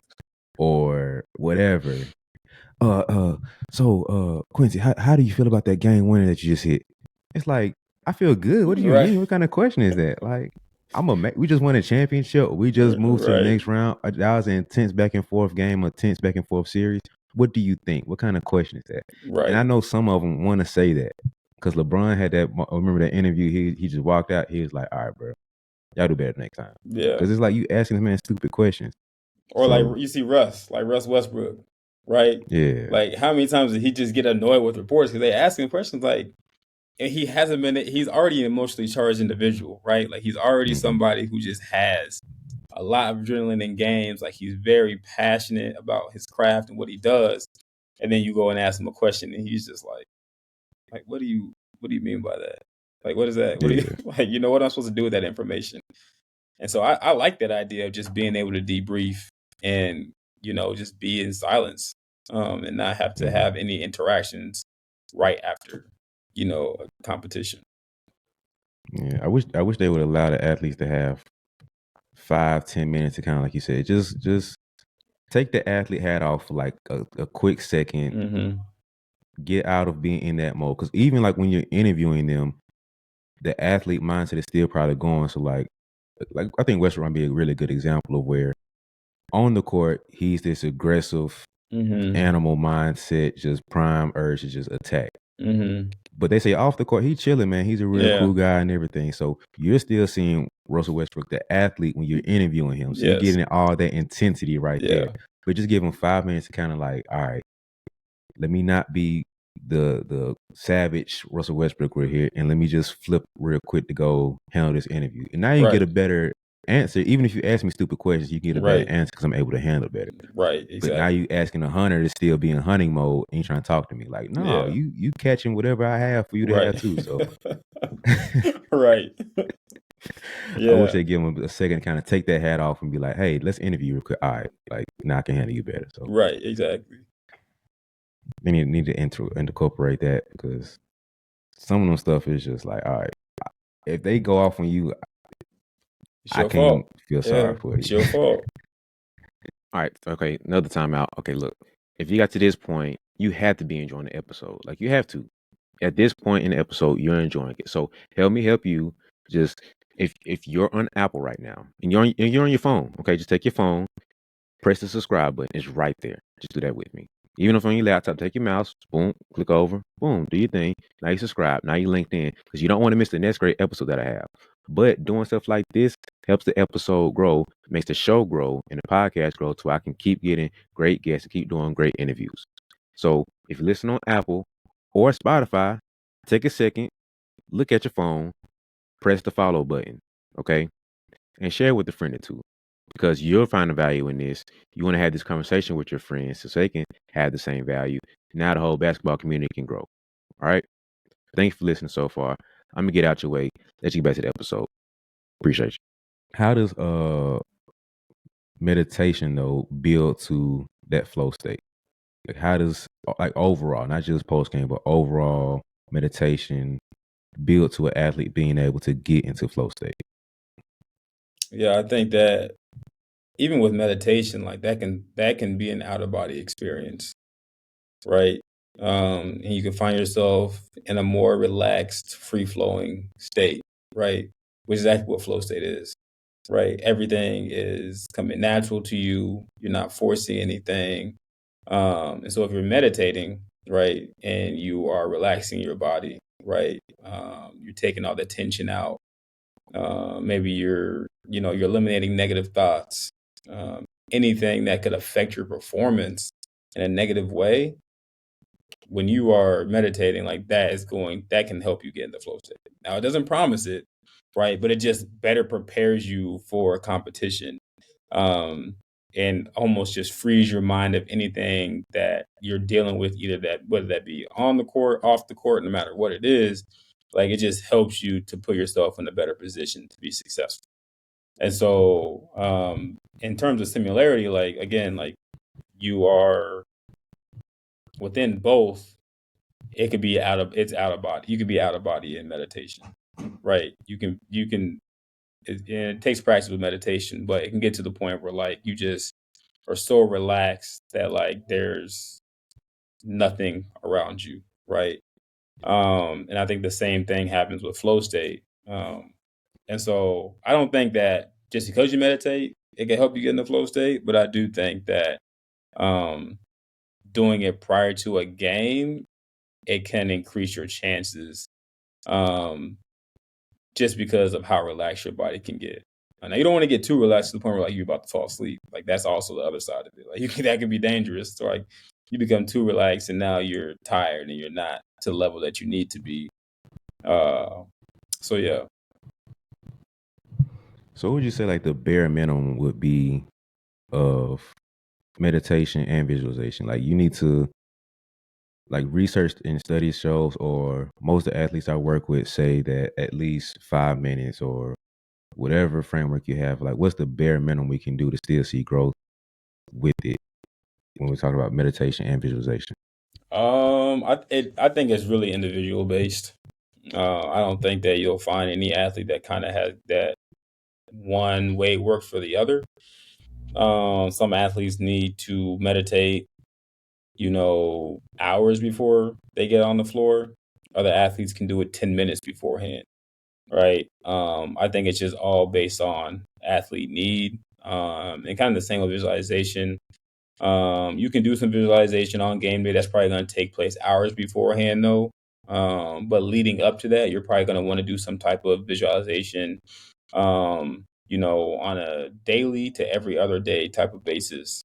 or whatever. Uh, uh. Quincy, how do you feel about that game winner that you just hit? It's like I feel good. What do you Right. mean? What kind of question is that? Like we just won a championship. We just moved to the Right. next round. That was an intense back and forth game, a tense back and forth series. What do you think? What kind of question is that? And I Right. know some of them want to say that because LeBron had that. I remember that interview. He just walked out. He was like, "All right, bro, y'all do better next time." Yeah. Because it's like you asking this man stupid questions. Or like So you see Russ Westbrook, right? yeah. Like how many times did he just get annoyed with reporters because they ask him questions like, and he hasn't been. He's already an emotionally charged individual, right? Like he's already Hmm. somebody who just has a lot of adrenaline in games. Like he's very passionate about his craft and what he does. And then you go and ask him a question, and he's just like, what do you mean by that? Like, what is that? What do you Yeah. like? What am I supposed to do with that information? And so I like that idea of just being able to debrief and just be in silence. and not have to Mhm. have any interactions right after, a competition. Yeah, I wish they would allow the athletes to have 5-10 minutes to kind of, like you said, just take the athlete hat off for like a quick second, Mm-hmm. get out of being in that mode. Because even like when you're interviewing them, the athlete mindset is still probably going. So like I think Westbrook be a really good example of where on the court he's this aggressive Mm-hmm. animal mindset, just prime urge to just attack. Mm-hmm. But they say off the court, he chilling, man. He's a real Yeah. cool guy and everything. So you're still seeing Russell Westbrook, the athlete, when you're interviewing him. So you're Yes. getting all that intensity right there. Yeah. But just give him 5 minutes to kind of like, all right, let me not be the savage Russell Westbrook right here, and let me just flip real quick to go handle this interview. And now you Right. get a better answer. Even if you ask me stupid questions, you get a better Right. answer because I'm able to handle it better. Right. But now Exactly. you asking a hunter to still be in hunting mode and you trying to talk to me like, no, Yeah. you catching whatever I have for you to Right. have too. So Right. I wish Yeah. they give him a second to kind of take that hat off and be like, hey, let's interview real quick. All right, like now I can handle you better. So Right. Exactly. they need to incorporate that because some of them stuff is just like, all right, if they go off on you, It's I your can't fault. feel Yeah. sorry for you. It's your fault. All right, okay, another timeout. Okay, look, if you got to this point, you have to be enjoying the episode. Like you have to. At this point in the episode, you're enjoying it. So help me help you. Just if you're on Apple right now and you're on your phone, okay, just take your phone, press the subscribe button. It's right there. Just do that with me. Even if on your laptop, take your mouse, boom, click over, boom, do your thing. Now you subscribe. Now you linked in because you don't want to miss the next great episode that I have. But doing stuff like this helps the episode grow, makes the show grow, and the podcast grow so I can keep getting great guests and keep doing great interviews. So if you listen on Apple or Spotify, take a second, look at your phone, press the follow button, okay? And share with a friend or two because you'll find the value in this. You want to have this conversation with your friends so they can have the same value. Now the whole basketball community can grow. All right. Thanks for listening so far. I'm gonna get out your way. Let's get back to the episode. Appreciate you. How does meditation though build to that flow state? Like how does like overall, not just post game, but overall meditation build to an athlete being able to get into flow state? Yeah. I think that even with meditation, like that can be an out of body experience, right? And you can find yourself in a more relaxed, free flowing state, right? Which is actually what flow state is, right? Everything is coming natural to you. You're not forcing anything. And so if you're meditating, right, and you are relaxing your body, right, you're taking all the tension out. Maybe you're eliminating negative thoughts. Anything that could affect your performance in a negative way when you are meditating, like that can help you get in the flow state. Now it doesn't promise it, right? But it just better prepares you for a competition. Um, and almost just frees your mind of anything that you're dealing with, either that whether that be on the court, off the court, no matter what it is, like it just helps you to put yourself in a better position to be successful. And so in terms of similarity, like again, like you are within both, it's out of body. You can be out of body in meditation, right? And it takes practice with meditation, but it can get to the point where like you just are so relaxed that like there's nothing around you, right? And I think the same thing happens with flow state. And so I don't think that just because you meditate, it can help you get in the flow state, but I do think that um, doing it prior to a game, it can increase your chances, um, just because of how relaxed your body can get. Now you don't want to get too relaxed to the point where like you're about to fall asleep. Like that's also the other side of it. Like that can be dangerous. So like you become too relaxed and now you're tired and you're not to the level that you need to be. Uh, so yeah. So what would you say like the bare minimum would be of meditation and visualization? Like you need to like research and study shows or most of the athletes I work with say that at least 5 minutes or whatever framework you have, like what's the bare minimum we can do to still see growth with it? when we talk about meditation and visualization? I think it's really individual based. I don't think that you'll find any athlete that kind of has that one way works for the other. Some athletes need to meditate, hours before they get on the floor. Other athletes can do it 10 minutes beforehand, right? I think it's just all based on athlete need. And kind of the same with visualization. You can do some visualization on game day. That's probably going to take place hours beforehand, though. But leading up to that, you're probably going to want to do some type of visualization, on a daily to every other day type of basis.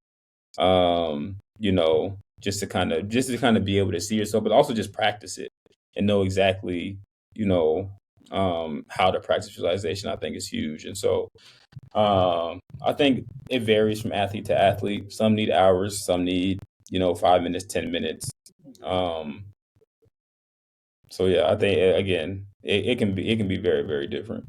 Just to kind of be able to see yourself, but also just practice it and know exactly, how to practice visualization. I think is huge, and so I think it varies from athlete to athlete. Some need hours, some need 5 minutes, 10 minutes. Um, so yeah, I think again, it can be very very different.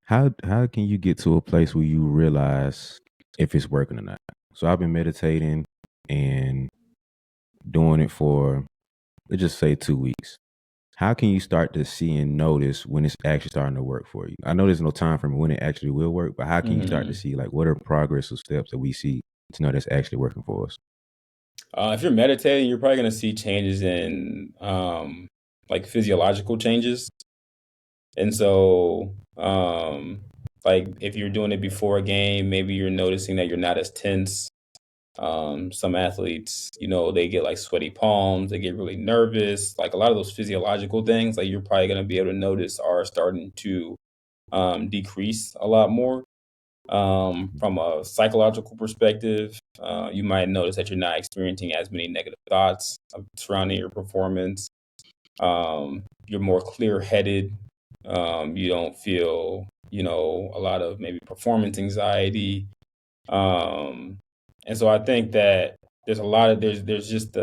How can you get to a place where you realize if it's working or not? So I've been meditating and doing it for, let's just say, 2 weeks. How can you start to see and notice when it's actually starting to work for you? I know there's no time frame when it actually will work, but how can you start to Hmm. see, like, what are progress or steps that we see to know that's actually working for us? If you're meditating, you're probably going to see changes in like physiological changes, and so like if you're doing it before a game, maybe you're noticing that you're not as tense. Some athletes, they get like sweaty palms, they get really nervous. Like a lot of those physiological things, like you're probably going to be able to notice are starting to decrease a lot more. From a psychological perspective, you might notice that you're not experiencing as many negative thoughts surrounding your performance. You're more clear headed. You don't feel, a lot of maybe performance anxiety. Um, and so I think that there's just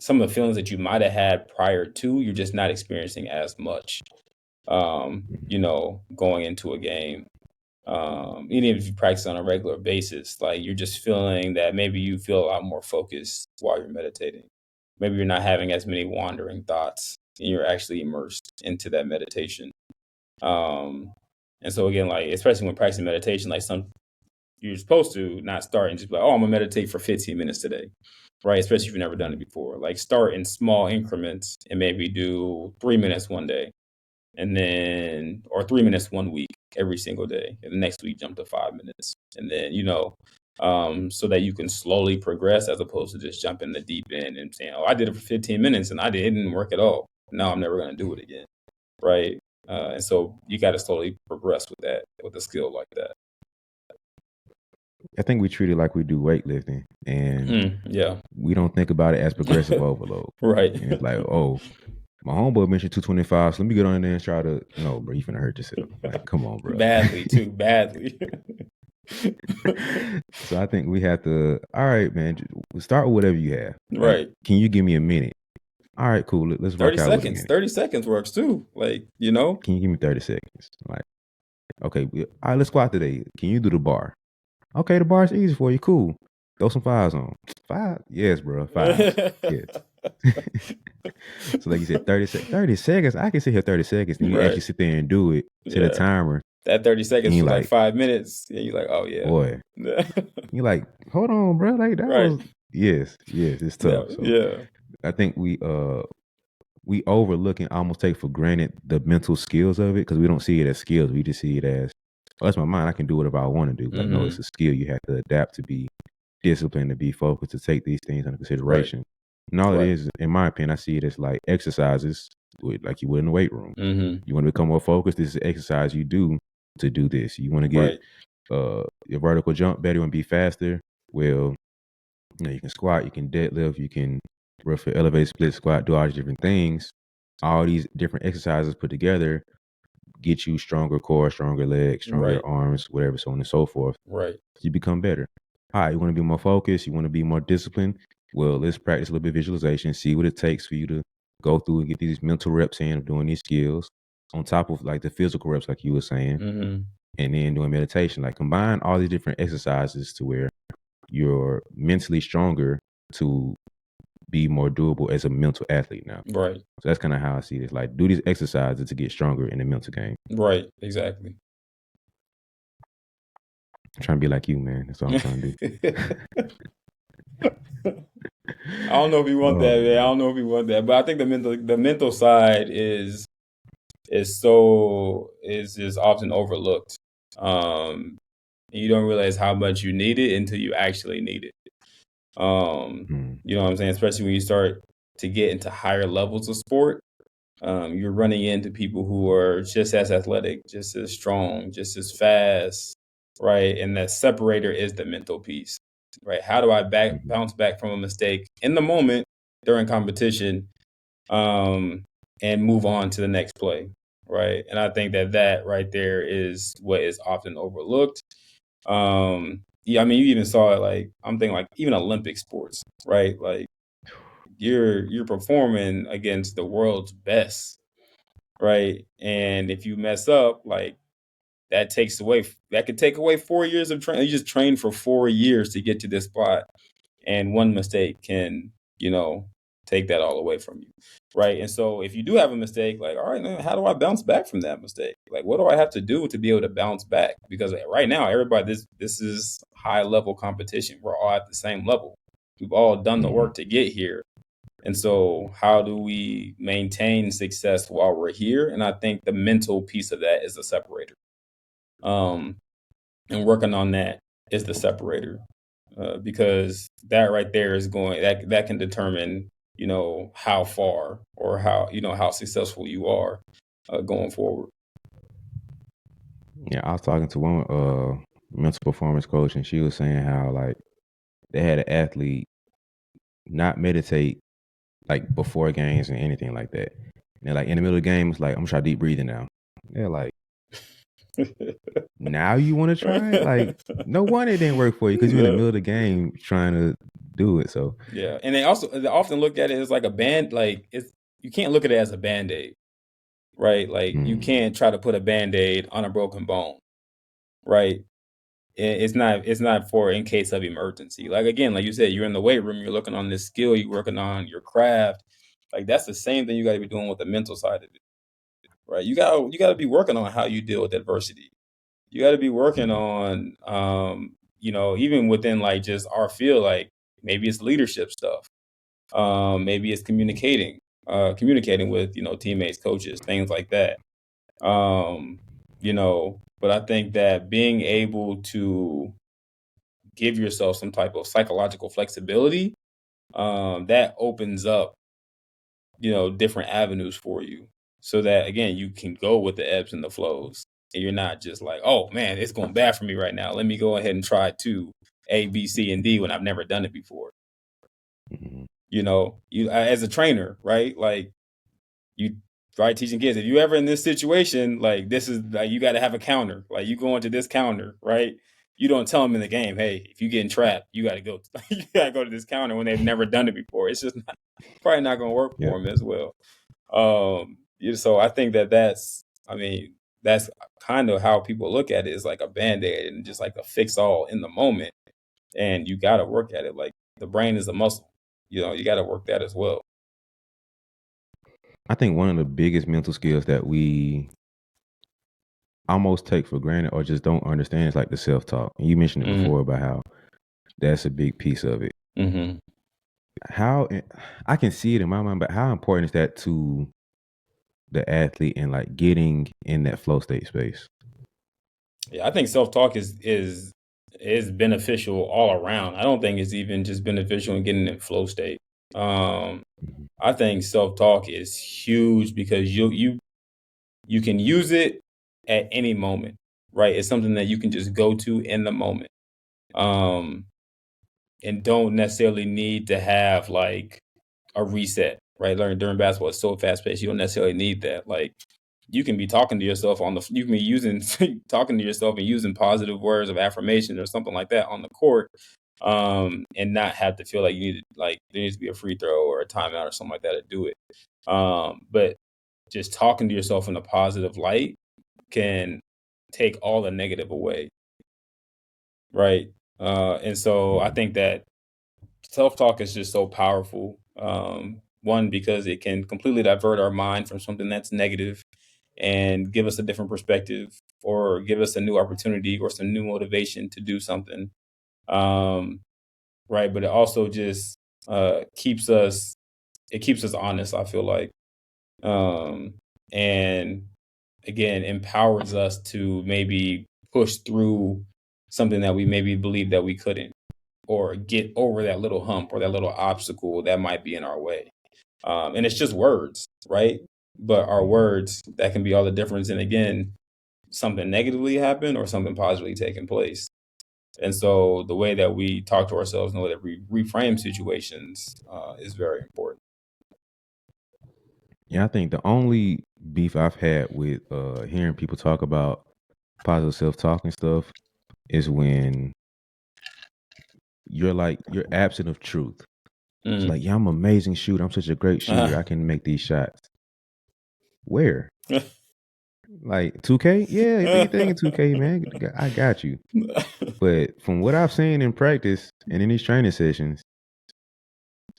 some of the feelings that you might have had prior to, you're just not experiencing as much, going into a game. Even if you practice on a regular basis, like you're just feeling that maybe you feel a lot more focused while you're meditating. Maybe you're not having as many wandering thoughts and you're actually immersed into that meditation. Um, and so again, like especially when practicing meditation, like you're supposed to not start and just be like, oh, I'm gonna meditate for 15 minutes today, right? Especially if you've never done it before. Like start in small increments and maybe do 3 minutes one day, and then or 3 minutes one week every single day, and the next week jump to 5 minutes, and then so that you can slowly progress as opposed to just jumping the deep end and saying, oh, I did it for 15 minutes and it didn't work at all. Now I'm never gonna do it again, right? And so you got to slowly progress with that with a skill like that. I think we treat it like we do weightlifting, and Yeah. we don't think about it as progressive overload. Right. And it's like, oh, my homeboy mentioned 225, so let me get on there and try to, no, bro, you finna hurt yourself. Like, come on, bro. Badly too, badly. So I think we have to, all right, man, start with whatever you have. Like, Right. can you give me a minute? All right, cool. Let's 30 rock out with a seconds. minute. 30 seconds works too. Like, Can you give me 30 seconds? Like, okay, all right, let's squat today. Can you do the bar? Okay, the bar's easy for you. Cool. Throw some fives on. Five? Yes, bro. Fives. Yes. So like you said, 30 seconds. I can sit here 30 seconds. Then you actually Right. sit there and do it, set a Yeah. timer, That 30 and seconds you're was like like, 5 minutes. And you're like, oh yeah. boy, you're like, hold on, bro. Like that Right. was yes, it's tough. No, So yeah. I think we overlook and almost take for granted the mental skills of it because we don't see it as skills. We just see it as, oh, that's my mind. I can do whatever I want to do. Like, no, it's Hmm. a skill. You have to adapt to be disciplined, to be focused, to take these things into Right. consideration. And all it Right. is, in my opinion, I see it as like exercises, like you would in the weight room. Hmm. You want to become more focused. This is an exercise you do to do this. You want to get Right. your vertical jump better and be faster. Well, you can squat, you can deadlift, you can roughly elevate, split squat, do all these different things. All these different exercises put together get you stronger core, stronger legs, stronger Right. arms, whatever, so on and so forth. Right. You become better. All right, you want to be more focused, you want to be more disciplined. Well, let's practice a little bit of visualization, see what it takes for you to go through and get these mental reps in of doing these skills on top of like the physical reps, like you were saying, Hmm. and then doing meditation. Like combine all these different exercises to where you're mentally stronger to be more doable as a mental athlete now. Right. So that's kind of how I see this. Like, do these exercises to get stronger in the mental game. Right. Exactly. I'm trying to be like you, man. That's what I'm trying to do. I don't know if you want Oh that, man. I man. don't know if you want that, but I think the mental side is often overlooked. You don't realize how much you need it until you actually need it. Hmm. You know what I'm saying? Especially when you start to get into higher levels of sport, you're running into people who are just as athletic, just as strong, just as fast, right? And that separator is the mental piece, right? How do I Mhm. bounce back from a mistake in the moment during competition, um, and move on to the next play, right? And I think that right there is what is often overlooked. Yeah, I mean, you even saw it like I'm thinking like even Olympic sports, right? Like you're performing against the world's best, right? And if you mess up, like that could take away 4 years of training. You just trained for 4 years to get to this spot, and one mistake can, you know, take that all away from you, right? And so if you do have a mistake, like, all right, man, how do I bounce back from that mistake? Like, what do I have to do to be able to bounce back? Because right now, everybody, this is high level competition. We're all at the same level. We've all done the Mhm. work to get here. And so, how do we maintain success while we're here? And I think the mental piece of that is the separator. Um, and working on that is the separator, because that right there is going that can determine, you know, how far or how, you know, how successful you are, going forward. Yeah, I was talking to one mental performance coach, and she was saying how like they had an athlete not meditate like before games and anything like that. And they're like in the middle of the game, it's like I'm gonna try deep breathing now. They're like, now you want to try it? Like, no wonder it didn't work for you because you're in the Yeah. middle of the game trying to do it. So, Yeah, and they often look at it as like a band, like it's you can't look at it as a band-aid, right? Like you mm, can't try to put a band-aid on a broken bone, right? It's not for in case of emergency. Like again, like you said, you're in the weight room, you're looking on this skill, you're working on your craft. Like that's the same thing you got to be doing with the mental side of it, right? You got to be working on how you deal with adversity. You got to be working mm, on, you know, even within like just our field, like maybe it's leadership stuff, maybe it's communicating with, you know, teammates, coaches, things like that. Um, you know, but I think that being able to give yourself some type of psychological flexibility, that opens up, you know, different avenues for you so that again you can go with the ebbs and the flows, and you're not just like, oh man, it's going bad for me right now, let me go ahead and try to A, B, C, and D when I've never done it before. mm, You know, you as a trainer, right? Like you right teaching kids, if you ever in this situation, like this is like you got to have a counter, like you go into this counter, right? You don't tell them in the game, hey, if you getting trapped, you got to go you got to go to this counter when they've never done it before. It's just not, probably not going to work yeah. for them as well. Yeah, so I think I mean that's kind of how people look at it, is like a band-aid and just like a fix all in the moment, and you got to work at it. Like the brain is a muscle, you know, you got to work that as well. I think one of the biggest mental skills that we almost take for granted or just don't understand is like the self talk. You mentioned it before about how that's a big piece of it. Mm-hmm. How I can see it in my mind, but how important is that to the athlete and like getting in that flow state space? Yeah, I think self-talk is beneficial all around. I don't think it's even just beneficial in getting in flow state. Um, Mhm. I think self-talk is huge because you can use it at any moment, right? It's something that you can just go to in the moment. Um, and don't necessarily need to have like a reset, right? Learning during basketball is so fast paced. You don't necessarily need that. Like you can be talking to yourself you can be using talking to yourself and using positive words of affirmation or something like that on the court, and not have to feel like you need to, like there needs to be a free throw or a timeout or something like that to do it. But just talking to yourself in a positive light can take all the negative away, right? And so I think that self-talk is just so powerful. One, because it can completely divert our mind from something that's negative and give us a different perspective or give us a new opportunity or some new motivation to do something. Um, right. But it also just keeps us it keeps us honest, I feel like. Um, and again, empowers us to maybe push through something that we maybe believe that we couldn't, or get over that little hump or that little obstacle that might be in our way. And it's just words, right? But our words, that can be all the difference. And again, something negatively happen or something positively taking place. And so the way that we talk to ourselves and the way that we reframe situations is very important. Yeah, I think the only beef I've had with hearing people talk about positive self talk and stuff is when you're absent of truth. It's Mm. like, yeah, I'm an amazing shooter. I'm such a great shooter. I can make these shots. Where? Like 2K? Yeah, do your thing in 2K, man. I got you. But from what I've seen in practice and in these training sessions,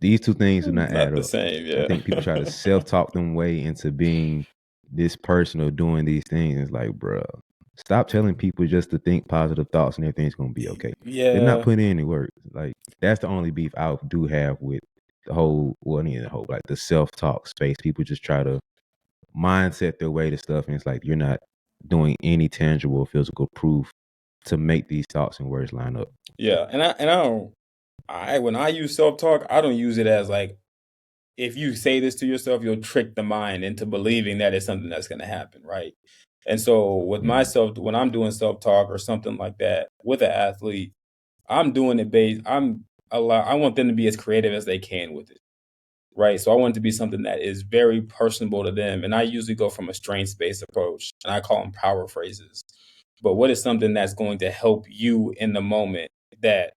these two things do not add Not the up. same, I yeah. think people try to self-talk them way into being this person or doing these things. It's like, bro, stop telling people just to think positive thoughts and everything's gonna be okay. They're not Yeah, putting in any work. Like that's the only beef I do have with the whole, well, I mean, the whole like the self-talk space. People just try to mindset their way to stuff, and it's like you're not doing any tangible physical proof to make these thoughts and words line up. yeah. And I don't I when I use self-talk, I don't use it as like, if you say this to yourself, you'll trick the mind into believing that it's something that's going to happen, right? And so with Mm, myself, when I'm doing self-talk or something like that with an athlete, I'm doing it based. I want them to be as creative as they can with it, right? So I want it to be something that is very personable to them. And I usually go from a strengths-based approach, and I call them power phrases. But what is something that's going to help you in the moment that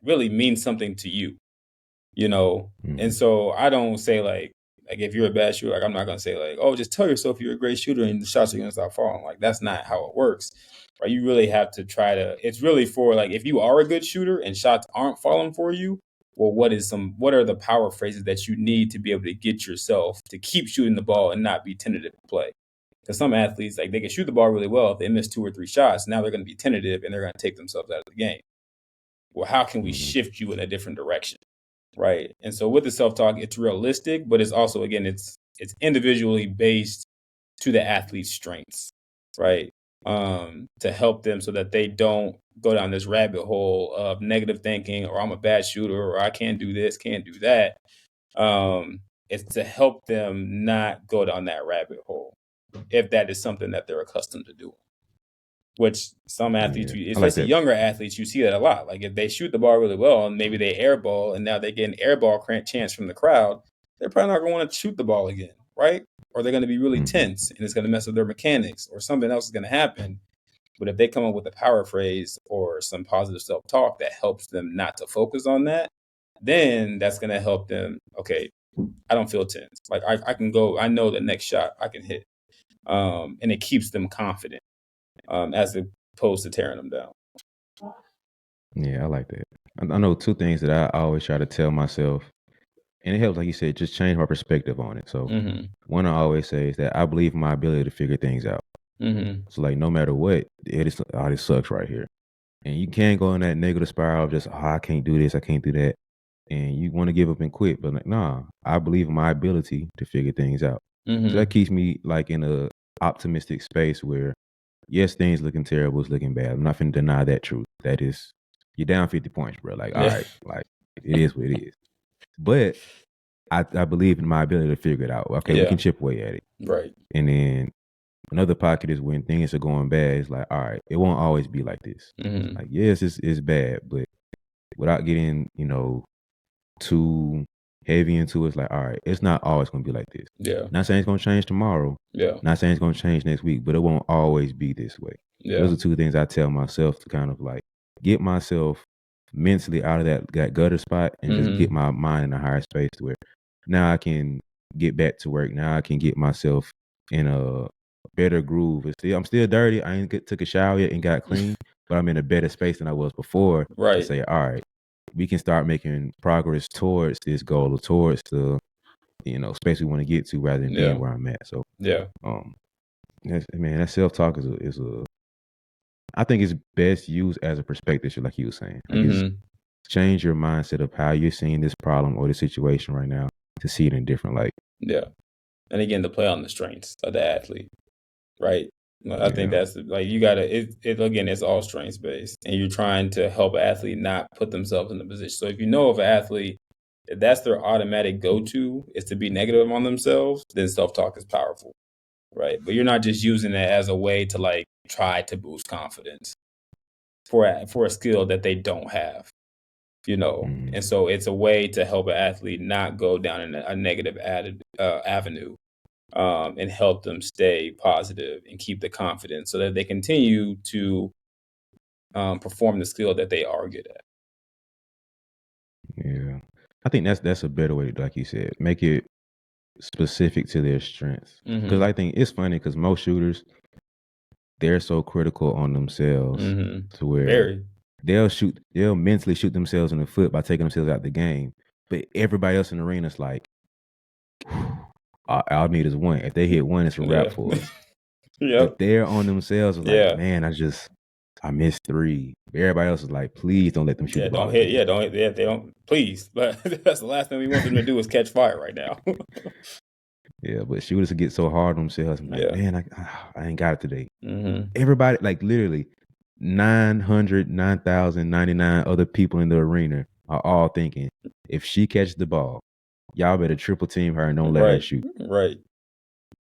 really means something to you? You know? And mm, so I don't say like if you're a bad shooter, like I'm not gonna say like, oh, just tell yourself you're a great shooter and the shots are gonna stop falling. Like that's not how it works. Right? You really have to try to, it's really for like, if you are a good shooter and shots aren't falling for you, well, what are the power phrases that you need to be able to get yourself to keep shooting the ball and not be tentative in play? Because some athletes, like, they can shoot the ball really well. If they miss two or three shots, now they're going to be tentative and they're going to take themselves out of the game. Well, how can we mm. shift you in a different direction? Right. And so with the self-talk, it's realistic, but it's also, again, it's individually based to the athlete's strengths, right? To help them so that they don't go down this rabbit hole of negative thinking, or I'm a bad shooter, or I can't do this, can't do that. It's to help them not go down that rabbit hole if that is something that they're accustomed to doing. Which some athletes, Yeah, I like especially that. younger athletes, you see that a lot. Like if they shoot the ball really well and maybe they airball and now they get an airball chance from the crowd, they're probably not going to want to shoot the ball again, right? Or they're going to be really Hmm. tense and it's going to mess with their mechanics, or something else is going to happen. But if they come up with a power phrase or some positive self talk that helps them not to focus on that, then that's going to help them. Okay, I don't feel tense. Like I can go. I know the next shot I can hit, and it keeps them confident, as opposed to tearing them down. Yeah, I like that. I know two things that I always try to tell myself, and it helps, like you said, just change my perspective on it. So, Mhm. one I always say is that I believe in my ability to figure things out. Mhm. So, like, no matter what, it is, oh, this sucks right here. And you can't go in that negative spiral of just, oh, I can't do this, I can't do that. And you want to give up and quit. But, like, nah, I believe in my ability to figure things out. So, that Mhm. keeps me, like, in a optimistic space where, yes, things looking terrible, it's looking bad. I'm not finna deny that truth. That is, you're down 50 points, bro. Like, all Yeah. right, like it is what it is. But I believe in my ability to figure it out. Okay, we Yeah. can chip away at it. Right. And then another pocket is when things are going bad. It's like, all right, it won't always be like this. Mhm. Like, yes, it's bad, but without getting, too heavy into it, it's like, all right, it's not always gonna be like this. Yeah. Not saying it's gonna change tomorrow. Yeah. Not saying it's gonna change next week, but it won't always be this way. Those Yeah. are two things I tell myself to kind of like get myself mentally out of that gutter spot and just get Mhm. my mind in a higher space to where now I can get back to work. Now I can get myself in a better groove. I'm still dirty. I ain't took a shower yet and got clean, but I'm in a better space than I was before to Right. say, all right, we can start making progress towards this goal or towards the space we want to get to rather than being Yeah. where I'm at. So Yeah. that self talk is a I think it's best used as a perspective, like you were saying. Like it's Mm-hmm. change your mindset of how you're seeing this problem or the situation right now to see it in a different light. Yeah. And again, to play on the strengths of the athlete, right? I think Yeah. that's like you gotta it again, it's all strengths based. And you're trying to help an athlete not put themselves in the position. So if you know of an athlete, if that's their automatic go-to is to be negative on themselves, then self-talk is powerful. Right. But you're not just using it as a way to like try to boost confidence for a skill that they don't have, Mm-hmm. and so it's a way to help an athlete not go down in a negative avenue, and help them stay positive and keep the confidence so that they continue to perform the skill that they are good at. Yeah. I think that's a better way, like you said, make it specific to their strengths. Because Mm-hmm. I think it's funny because most shooters, they're so critical on themselves Mm-hmm. to where Very. they'll mentally shoot themselves in the foot by taking themselves out the game. But everybody else in the arena is like, all I need is one. If they hit one, it's a wrap Yeah. for us. Yep. But they're on themselves like, Yeah. man, I missed three. Everybody else is like, please don't let them shoot Yeah. the ball Don't hit. again. Yeah. Don't hit. Yeah. They don't. Please. But that's the last thing we want them to do is catch fire right now. Yeah, but shooters will get so hard on themselves. I'm like, Yeah. man, I ain't got it today. Mm-hmm. Everybody, like literally 9,099 other people in the arena are all thinking, if she catches the ball, y'all better triple team her and don't let her Right. shoot. Right.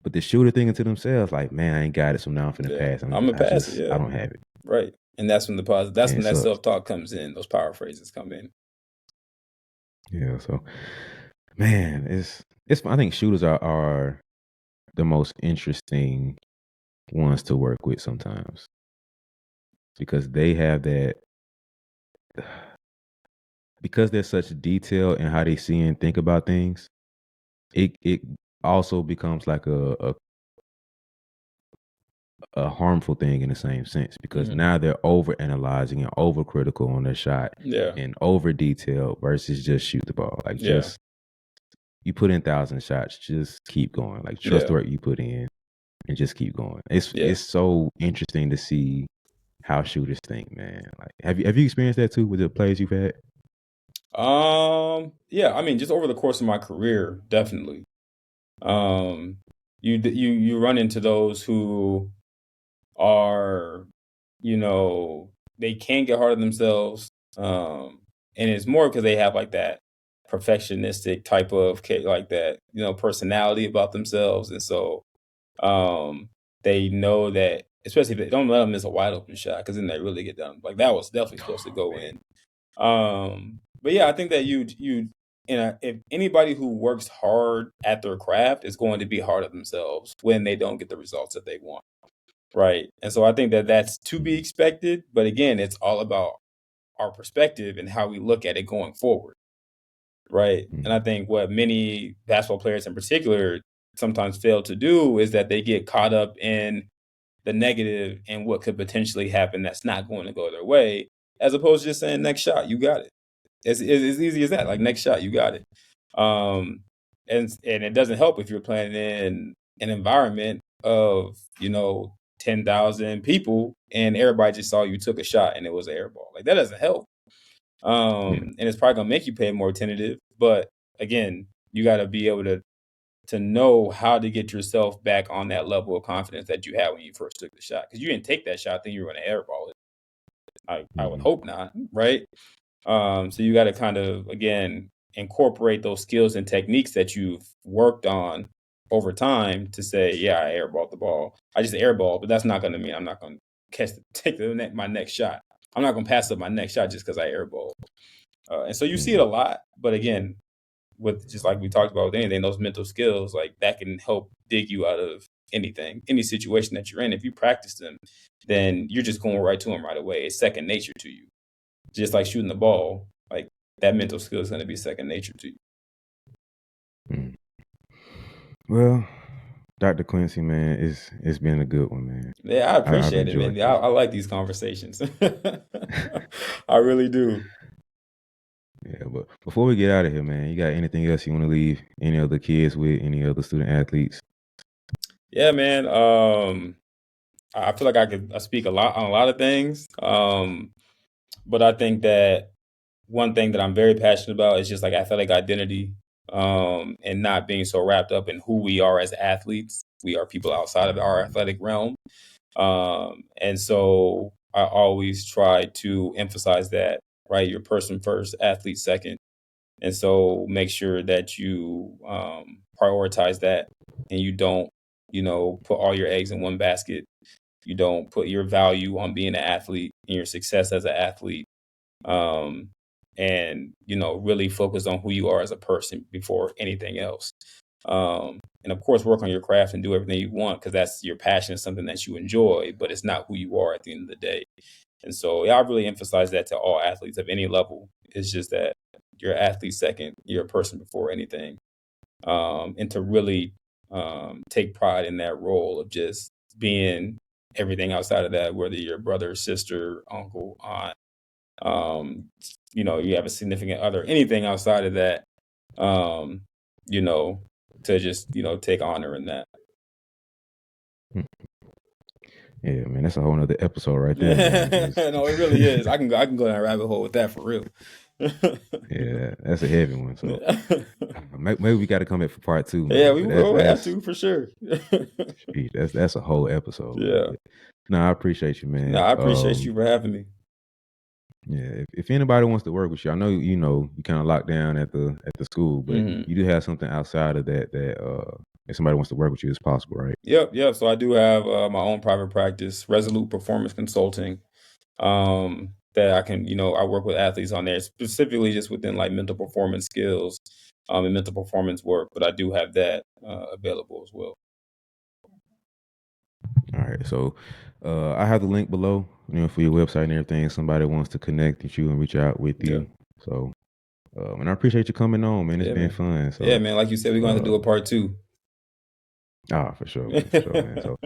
But the shooter thinking to themselves, like, man, I ain't got it, so now I'm finna Yeah. pass. I'm gonna pass it. I Yeah. don't have it. Right. And that's when the positive. That's And when it that sucks. self talk comes in. Those power phrases come in. Yeah, so man, it's I think shooters are the most interesting ones to work with sometimes because they have that because there's such detail in how they see and think about things. It also becomes like a harmful thing in the same sense because Mm-hmm. now they're over analyzing and over critical on their shot Yeah. and over detailed versus just shoot the ball. Like Yeah. just you put in 1,000 shots, just keep going. Like trust the Yeah. work you put in and just keep going. Yeah. It's so interesting to see how shooters think, man. Like have you experienced that too with the players you've had? Yeah. I mean, just over the course of my career, definitely. Um. You run into those who are, they can get hard on themselves. And it's more because they have like that perfectionistic type of like that, personality about themselves. And so they know that, especially if they don't let them miss a wide open shot, because then they really get done. Like that was definitely supposed to Oh go man. in. But yeah, I think that if anybody who works hard at their craft is going to be hard on themselves when they don't get the results that they want. Right. And so I think that that's to be expected. But again, it's all about our perspective and how we look at it going forward. Right. And I Mm-hmm. think what many basketball players in particular sometimes fail to do is that they get caught up in the negative and what could potentially happen that's not going to go their way, as opposed to just saying, next shot, you got it. It's easy as that. Like, next shot, you got it. Um, and it doesn't help if you're playing in an environment of 10,000 people and everybody just saw you took a shot and it was an air ball. Like that doesn't help. Yeah. And it's probably gonna make you pay more tentative. But again, you got to be able to know how to get yourself back on that level of confidence that you had when you first took the shot. Because you didn't take that shot, then you were going to airball it. I would Mm-hmm. hope not, right? So you got to kind of again incorporate those skills and techniques that you've worked on over time to say, yeah, I airballed the ball. I just airballed, but that's not going to mean I'm not going to take my next shot. I'm not going to pass up my next shot just because I airballed. And so you see it Mm-hmm. a lot, but again, with just like we talked about with anything, those mental skills, like that can help dig you out of anything, any situation that you're in. If you practice them, then you're just going right to them right away. It's second nature to you. Just like shooting the ball, like that mental skill is going to be second nature to you. Mm. Well, Dr. Quincy, man, it's been a good one, man. Yeah, I I've appreciate it, enjoyed man. this. I like these conversations. I really do. Yeah, but before we get out of here, man, you got anything else you want to leave any other kids with, any other student athletes? Yeah, man. I feel like I speak a lot on a lot of things. But I think that one thing that I'm very passionate about is just like athletic identity, and not being so wrapped up in who we are as athletes. We are people outside of our athletic realm. And so I always try to emphasize that, right? You're person first, athlete second. And so make sure that you prioritize that, and you don't, put all your eggs in one basket. You don't put your value on being an athlete and your success as an athlete, um, and really focus on who you are as a person before anything else. And of course, work on your craft and do everything you want, because that's your passion, is something that you enjoy, but it's not who you are at the end of the day. And so, yeah, I really emphasize that to all athletes of any level. It's just that you're an athlete second, you're a person before anything, and to really take pride in that role of just being everything outside of that, whether you're brother, sister, uncle, aunt, um, you have a significant other, anything outside of that, um, you know, to just, take honor in that. Yeah, man, that's a whole nother episode right there, man. No, it really is. I can go down a rabbit hole with that for real. Yeah, that's a heavy one. So maybe we got to come back for part two, Yeah, man. we But will have to for sure. that's a whole episode, man. Yeah. But no, I appreciate you, No, man. I appreciate you for having me. Yeah, if anybody wants to work with you, I know you kind of locked down at the school, but Mhm. you do have something outside of that if somebody wants to work with you, it's possible, right? Yep. So I do have my own private practice, Resolute Performance Consulting. That I can, I work with athletes on there, specifically just within like mental performance skills, and mental performance work. But I do have that available as well. All right, so I have the link below, for your website and everything. If somebody wants to connect with you and reach out with Yeah. you. So, and I appreciate you coming on, man. It's Yeah, been man. fun. Yeah, So, man. Like you said, we're going to have to do a part two. for sure, man, for sure, man. So,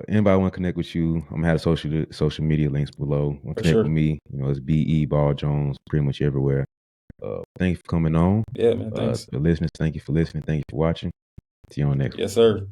anybody want to connect with you? I'm gonna have social media links below. Want For to connect with sure. me? It's BeBall Jones, pretty much everywhere. Thank you for coming on. Yeah, man. Thanks. The listeners, thank you for listening. Thank you for watching. See you on next one. Yes, sir.